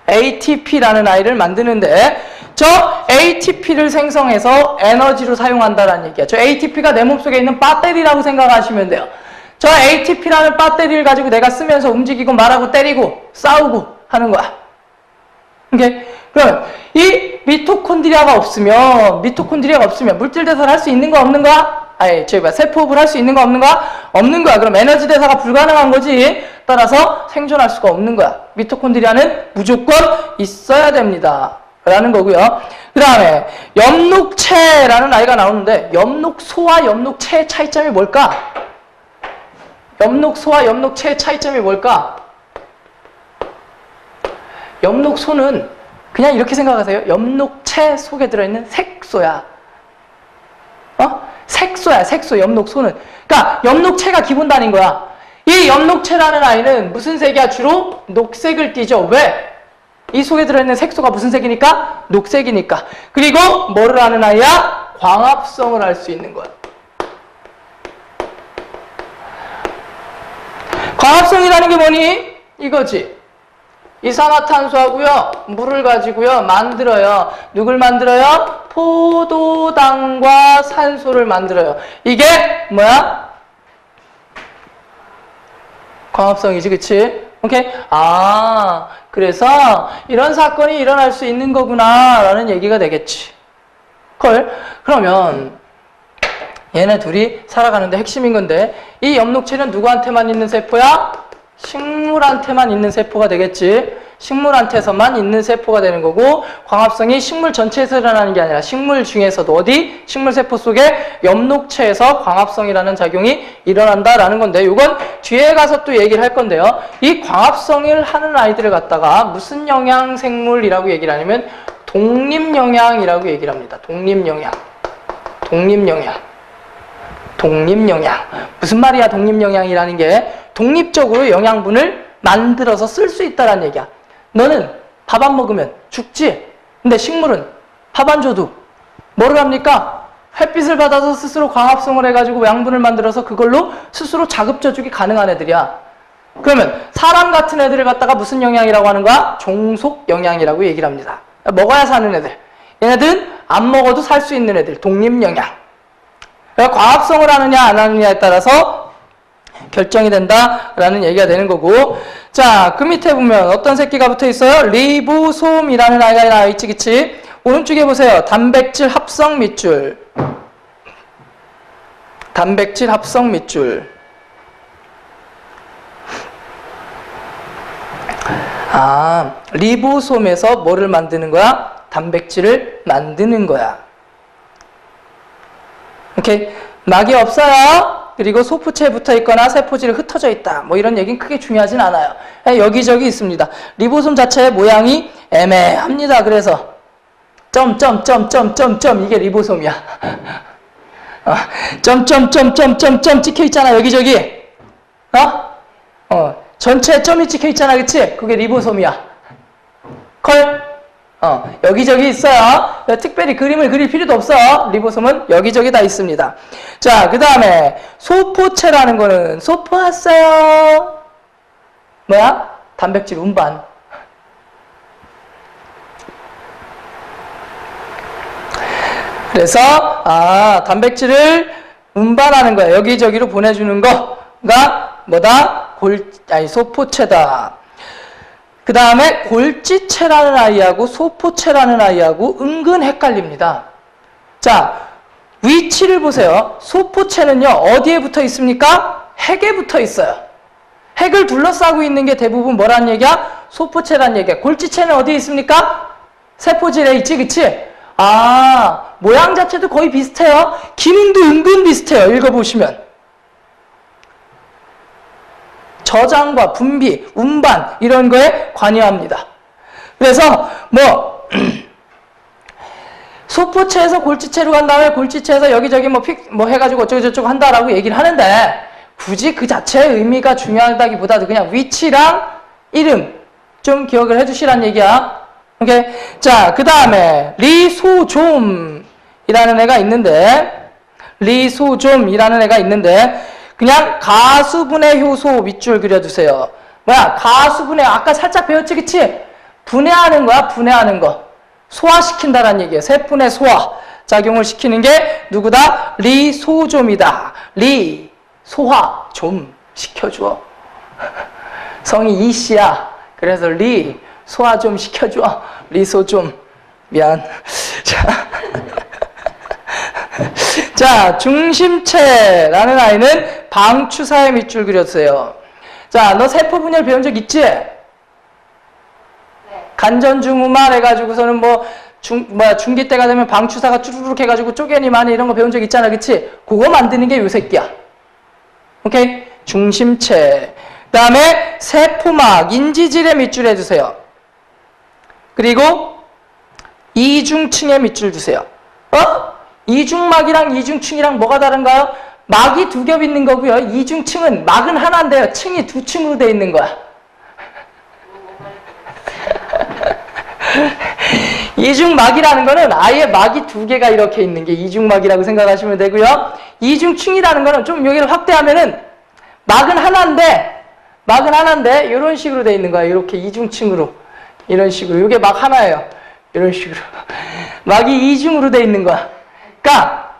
ATP라는 아이를 만드는데 저 ATP를 생성해서 에너지로 사용한다라는 얘기야. 저 ATP가 내 몸속에 있는 배터리라고 생각하시면 돼요. 저 ATP라는 배터리를 가지고 내가 쓰면서 움직이고 말하고 때리고 싸우고 하는 거야. 오케이? 그러면 이 미토콘드리아가 없으면 물질 대사를 할 수 있는 거 없는 거야? 세포호흡을 할 수 있는 거 없는 거야? 없는 거야. 그럼 에너지 대사가 불가능한 거지. 따라서 생존할 수가 없는 거야. 미토콘드리아는 무조건 있어야 됩니다. 라는 거고요. 그 다음에 엽록체라는 아이가 나오는데 엽록소와 엽록체의 차이점이 뭘까? 엽록소와 엽록체의 차이점이 뭘까? 엽록소는 그냥 이렇게 생각하세요. 엽록체 속에 들어있는 색소야. 색소야, 색소, 엽록소는. 그러니까 엽록체가 기본 단위인 거야. 이 엽록체라는 아이는 무슨 색이야? 주로 녹색을 띠죠. 왜? 이 속에 들어있는 색소가 무슨 색이니까? 녹색이니까. 그리고 뭐를 하는 아이야? 광합성을 할 수 있는 거야. 광합성이라는 게 뭐니? 이거지. 이산화탄소하고요, 물을 가지고요, 만들어요. 누굴 만들어요? 포도당과 산소를 만들어요. 이게 뭐야? 광합성이지, 그치? 오케이? 아, 그래서 이런 사건이 일어날 수 있는 거구나, 라는 얘기가 되겠지. 그러면 얘네 둘이 살아가는데 핵심인 건데 이 엽록체는 누구한테만 있는 세포야? 식물한테만 있는 세포가 되겠지. 식물한테서만 있는 세포가 되는 거고 광합성이 식물 전체에서 일어나는 게 아니라 식물 중에서도 어디? 식물세포 속에 엽록체에서 광합성이라는 작용이 일어난다라는 건데 이건 뒤에 가서 또 얘기를 할 건데요. 이 광합성을 하는 아이들을 갖다가 무슨 영양생물이라고 얘기를 하냐면 독립영양이라고 얘기를 합니다. 독립영양. 무슨 말이야 독립영양이라는 게 독립적으로 영양분을 만들어서 쓸 수 있다는 얘기야. 너는 밥 안 먹으면 죽지. 근데 식물은 밥 안 줘도 뭐를 합니까? 햇빛을 받아서 스스로 광합성을 해가지고 양분을 만들어서 그걸로 스스로 자급저죽이 가능한 애들이야. 그러면 사람 같은 애들을 갖다가 무슨 영양이라고 하는 거야? 종속영양이라고 얘기를 합니다. 먹어야 사는 애들. 얘네들은 안 먹어도 살 수 있는 애들. 독립영양. 그러니까 과합성을 하느냐 안 하느냐에 따라서 결정이 된다라는 얘기가 되는 거고. 자, 그 밑에 보면 어떤 새끼가 붙어 있어요? 리보솜이라는 아이가 나와 있지, 그치? 오른쪽에 보세요. 단백질 합성 밑줄. 아, 리보솜에서 뭐를 만드는 거야? 단백질을 만드는 거야. 오케이? 막이 없어요. 그리고 소프체에 붙어 있거나 세포질에 흩어져 있다. 뭐 이런 얘기는 크게 중요하진 않아요. 여기저기 있습니다. 리보솜 자체의 모양이 애매합니다. 그래서 이게 리보솜이야. 점점점점점점 찍혀 있잖아. 여기저기. 전체에 점이 찍혀 있잖아. 그치? 그게 리보솜이야. 여기저기 있어요. 특별히 그림을 그릴 필요도 없어. 리보솜은 여기저기 다 있습니다. 자, 그 다음에 소포체라는 거는 소포했어요. 뭐야? 단백질 운반. 그래서 단백질을 운반하는 거야. 여기저기로 보내주는 거가 뭐다? 소포체다. 그 다음에 골지체라는 아이하고 소포체라는 아이하고 은근 헷갈립니다. 자, 위치를 보세요. 소포체는요, 어디에 붙어 있습니까? 핵에 붙어 있어요. 핵을 둘러싸고 있는 게 대부분 뭐라는 얘기야? 소포체라는 얘기야. 골지체는 어디에 있습니까? 세포질에 있지, 그치? 모양 자체도 거의 비슷해요. 기능도 은근 비슷해요. 읽어보시면. 저장과 분비, 운반 이런 거에 관여합니다. 그래서 소포체에서 골지체로 간 다음에 골지체에서 여기저기 해가지고 어쩌고저쩌고 한다라고 얘기를 하는데 굳이 그 자체의 의미가 중요하다기보다도 그냥 위치랑 이름 좀 기억을 해주시란 얘기야. 오케이. 자, 그 다음에 리소좀이라는 애가 있는데 그냥 가수분해 효소 밑줄 그려주세요. 뭐야? 가수분해 아까 살짝 배웠지, 그치? 분해하는 거야, 분해하는 거. 소화시킨다라는 얘기예요. 세분해 소화 작용을 시키는 게 누구다? 리소좀이다. 소화 좀 시켜줘. 성이 이씨야. 그래서 소화 좀 시켜줘. 리소좀. 미안. 자, 중심체라는 아이는 방추사의 밑줄 그렸어요. 자, 너 세포 분열 배운 적 있지? 네. 간전중후말 해가지고서는 중기 때가 되면 방추사가 쭈루룩 해가지고 쪼개니 마니 이런 거 배운 적 있잖아, 그치? 그거 만드는 게 요 새끼야. 오케이? 중심체. 그 다음에 세포막, 인지질의 밑줄 해주세요. 그리고 이중층의 밑줄 주세요. 이중막이랑 이중층이랑 뭐가 다른가요? 막이 두 겹 있는 거고요. 이중층은 막은 하나인데요. 층이 두 층으로 되어 있는 거야. 이중막이라는 거는 아예 막이 두 개가 이렇게 있는 게 이중막이라고 생각하시면 되고요. 이중층이라는 거는 좀 여기를 확대하면은 막은 하나인데 이런 식으로 되어 있는 거야. 이렇게 이중층으로. 이런 식으로. 이게 막 하나예요. 이런 식으로. 막이 이중으로 되어 있는 거야. 그러니까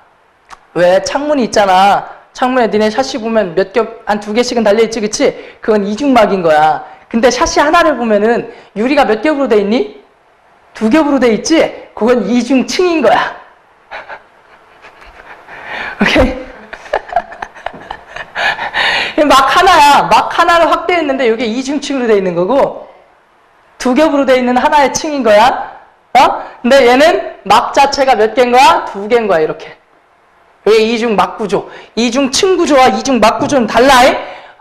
왜 창문이 있잖아. 창문에 니네 샤시 보면 몇 겹, 한 두 개씩은 달려있지, 그치? 그건 이중막인 거야. 근데 샤시 하나를 보면은 유리가 몇 겹으로 돼 있니? 두 겹으로 돼 있지? 그건 이중층인 거야. 오케이? 막 하나야. 막 하나를 확대했는데 이게 이중층으로 돼 있는 거고 두 겹으로 돼 있는 하나의 층인 거야. 근데 얘는 막 자체가 몇 개인 거야? 두 개인 거야, 이렇게. 왜 이중막 구조? 이중층 구조와 이중막 구조는 달라.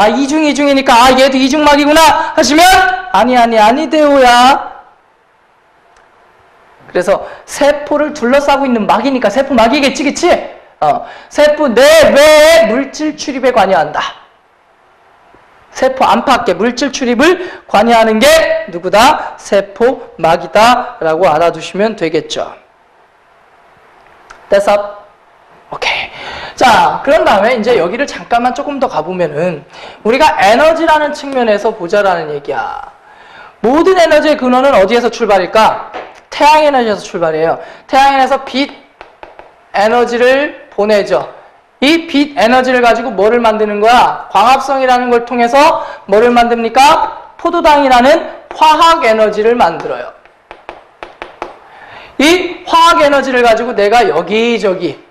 이중이니까 얘도 이중막이구나 하시면 아니 대호야. 그래서 세포를 둘러싸고 있는 막이니까 세포막이겠지, 그치? 세포 내외에 물질 출입에 관여한다. 세포 안팎에 물질 출입을 관여하는 게 누구다? 세포막이다 라고 알아두시면 되겠죠. 됐어? 오케이. 자, 그런 다음에 이제 여기를 잠깐만 조금 더 가보면은 우리가 에너지라는 측면에서 보자라는 얘기야. 모든 에너지의 근원은 어디에서 출발일까? 태양 에너지에서 출발해요. 태양에서 빛 에너지를 보내죠. 이 빛 에너지를 가지고 뭐를 만드는 거야? 광합성이라는 걸 통해서 뭐를 만듭니까? 포도당이라는 화학 에너지를 만들어요. 이 화학 에너지를 가지고 내가 여기저기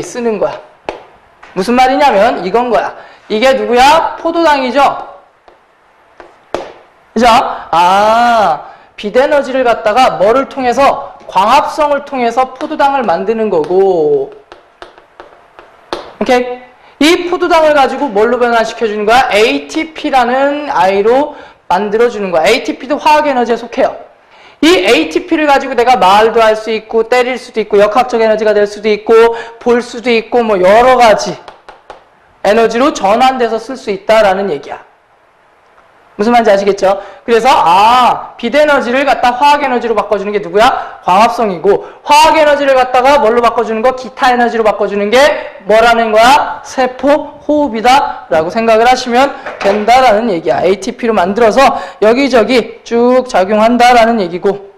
쓰는 거야. 무슨 말이냐면 이건 거야. 이게 누구야? 포도당이죠? 그죠? 빛 에너지를 갖다가 뭐를 통해서? 광합성을 통해서 포도당을 만드는 거고, 오케이? 이 포도당을 가지고 뭘로 변화시켜주는 거야? ATP라는 아이로 만들어주는 거야. ATP도 화학 에너지에 속해요. 이 ATP를 가지고 내가 말도 할 수 있고, 때릴 수도 있고, 역학적 에너지가 될 수도 있고, 볼 수도 있고, 뭐 여러 가지 에너지로 전환돼서 쓸 수 있다라는 얘기야. 무슨 말인지 아시겠죠? 그래서 빛에너지를 갖다 화학에너지로 바꿔주는 게 누구야? 광합성이고, 화학에너지를 갖다가 뭘로 바꿔주는 거? 기타 에너지로 바꿔주는 게 뭐라는 거야? 세포 호흡이다 라고 생각을 하시면 된다라는 얘기야. ATP로 만들어서 여기저기 쭉 작용한다라는 얘기고.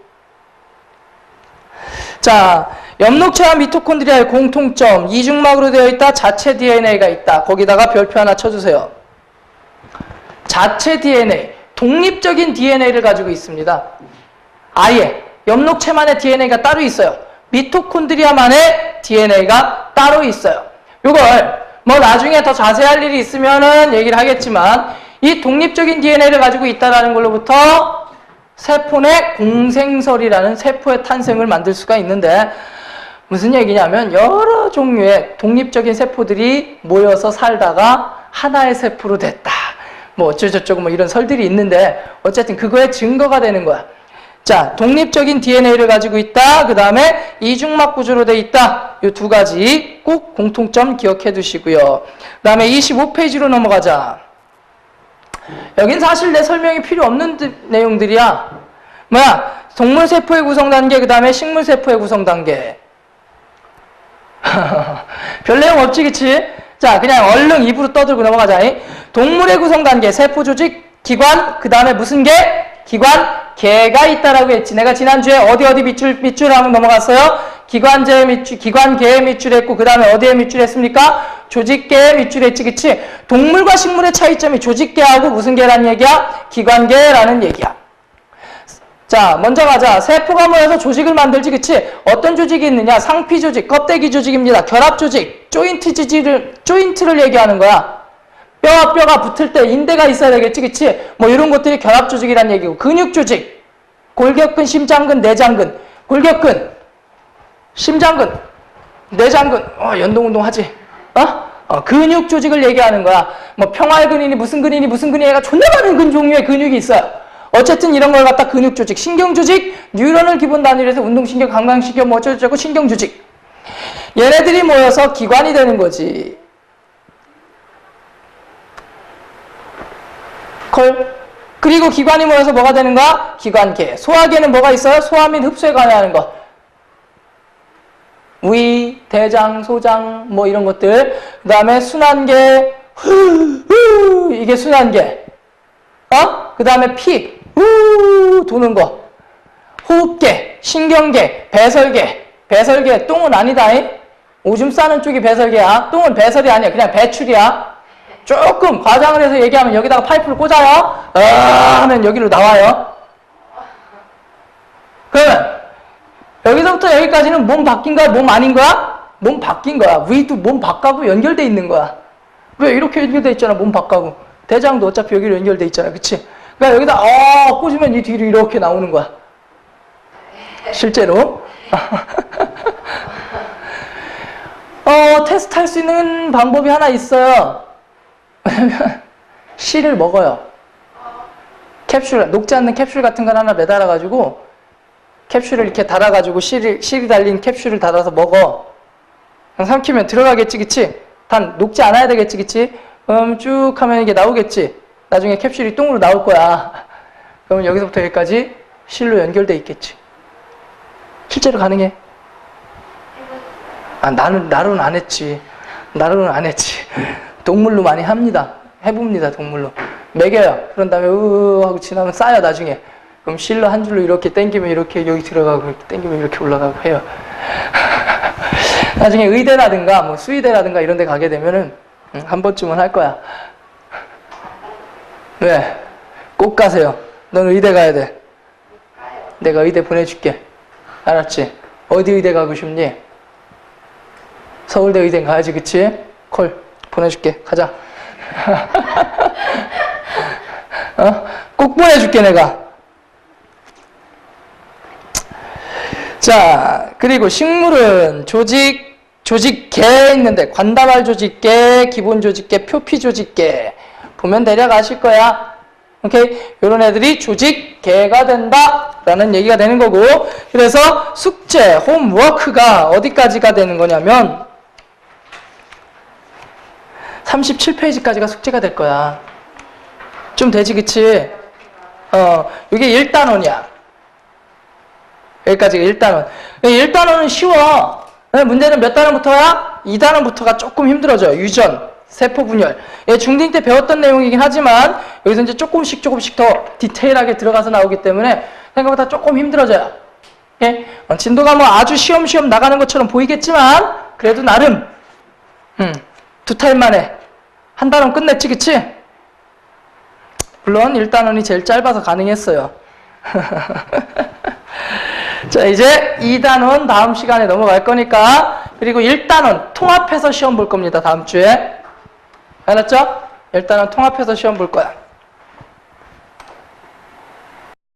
자, 엽록체와 미토콘드리아의 공통점, 이중막으로 되어 있다. 자체 DNA가 있다. 거기다가 별표 하나 쳐주세요. 자체 DNA, 독립적인 DNA를 가지고 있습니다. 아예 엽록체만의 DNA가 따로 있어요. 미토콘드리아만의 DNA가 따로 있어요. 이걸 뭐 나중에 더 자세할 일이 있으면은 얘기를 하겠지만, 이 독립적인 DNA를 가지고 있다라는 걸로부터 세포 내 공생설이라는 세포의 탄생을 만들 수가 있는데, 무슨 얘기냐면 여러 종류의 독립적인 세포들이 모여서 살다가 하나의 세포로 됐다. 뭐 어쩌고저쩌고 뭐 이런 설들이 있는데, 어쨌든 그거의 증거가 되는 거야. 자, 독립적인 DNA를 가지고 있다. 그 다음에 이중막 구조로 돼 있다. 이 두 가지 꼭 공통점 기억해 두시고요. 그 다음에 25페이지로 넘어가자. 여긴 사실 내 설명이 필요 없는 내용들이야. 뭐야? 동물세포의 구성단계, 그 다음에 식물세포의 구성단계. 별 내용 없지, 그치? 자, 그냥 얼른 입으로 떠들고 넘어가자. 동물의 구성단계, 세포조직, 기관, 그 다음에 무슨 개? 기관, 개가 있다라고 했지. 내가 지난주에 어디 밑줄하고 넘어갔어요? 기관계에 밑줄했고, 그 다음에 어디에 밑줄했습니까? 조직계에 밑줄했지, 그치? 동물과 식물의 차이점이 조직계하고 무슨 계라는 얘기야? 기관계라는 얘기야. 자, 먼저 가자. 세포가 모여서 조직을 만들지, 그치? 어떤 조직이 있느냐? 상피 조직, 껍데기 조직입니다. 결합 조직, 조인트를 얘기하는 거야. 뼈와 뼈가 붙을 때 인대가 있어야 되겠지, 그치? 뭐 이런 것들이 결합 조직이란 얘기고, 근육 조직, 골격근, 심장근, 내장근, 골격근, 심장근, 내장근, 연동운동 하지? 근육 조직을 얘기하는 거야. 뭐 평활근이니 무슨 근이니 얘가 존나 많은 근 종류의 근육이 있어요. 어쨌든 이런 걸 갖다 근육 조직, 신경 조직, 뉴런을 기본 단위로 해서 운동신경, 강강신경, 뭐 어쩌고저쩌고 신경 조직. 얘네들이 모여서 기관이 되는 거지. 그리고 기관이 모여서 뭐가 되는 거야? 기관계. 소화계는 뭐가 있어요? 소화 및 흡수에 관여하는 거. 위, 대장, 소장, 뭐 이런 것들. 그 다음에 순환계, 이게 순환계. 그 다음에 피, 도는 거. 호흡계, 신경계, 배설계, 똥은 아니다. 오줌 싸는 쪽이 배설계야. 똥은 배설이 아니야. 그냥 배출이야. 조금 과장을 해서 얘기하면 여기다가 파이프를 꽂아요. 하면 여기로 나와요. 그러면 여기서부터 여기까지는 몸 바뀐 거야? 몸 아닌 거야? 몸 바뀐 거야. 위도 몸 바깥하고 연결돼 있는 거야. 왜 이렇게 연결돼 있잖아. 몸 바깥하고. 대장도 어차피 여기로 연결돼 있잖아. 그치? 그러니까 여기다 꽂으면 이 뒤로 이렇게 나오는 거야. 실제로. 테스트할 수 있는 방법이 하나 있어요. 왜냐면 실을 먹어요. 캡슐, 녹지 않는 캡슐 같은 걸 하나 매달아가지고 캡슐을 이렇게 달아가지고 실이 달린 캡슐을 달아서 먹어. 삼키면 들어가겠지, 그치? 단 녹지 않아야 되겠지, 그치? 쭉 하면 이게 나오겠지? 나중에 캡슐이 똥으로 나올 거야. 그러면 여기서부터 여기까지 실로 연결돼 있겠지. 실제로 가능해? 나로는 안 했지. 동물로 많이 합니다. 해봅니다, 동물로. 먹여요. 그런 다음에 하고 지나면 싸요, 나중에. 그럼 실로 한 줄로 이렇게 당기면 이렇게 여기 들어가고, 이렇게 당기면 이렇게 올라가고 해요. 나중에 의대라든가, 뭐 수의대라든가 이런 데 가게 되면은, 한 번쯤은 할 거야. 왜? 꼭 가세요. 넌 의대 가야 돼. 내가 의대 보내줄게. 알았지? 어디 의대 가고 싶니? 서울대 의대 가야지, 그치? 콜 보내줄게. 가자. 꼭 보내줄게, 내가. 자, 그리고 식물은 조직계 있는데, 관다발 조직계, 기본 조직계, 표피 조직계. 보면 대략 아실 거야. 오케이? 요런 애들이 조직계가 된다라는 얘기가 되는 거고, 그래서 숙제, 홈워크가 어디까지가 되는 거냐면, 37페이지까지가 숙제가 될 거야. 좀 되지, 그치? 이게 1단원이야. 여기까지가 1단원. 1단원은 쉬워. 문제는 몇 단원부터야? 2단원부터가 조금 힘들어져요. 유전, 세포 분열. 중딩 때 배웠던 내용이긴 하지만 여기서 이제 조금씩 더 디테일하게 들어가서 나오기 때문에 생각보다 조금 힘들어져요. 예? 진도가 뭐 아주 쉬엄쉬엄 나가는 것처럼 보이겠지만 그래도 나름 2타임 만에 한 단원 끝냈지, 그치? 물론 1단원이 제일 짧아서 가능했어요. 자, 이제 2단원 다음 시간에 넘어갈 거니까, 그리고 1단원 통합해서 시험 볼 겁니다, 다음 주에. 알았죠? 1단원 통합해서 시험 볼 거야.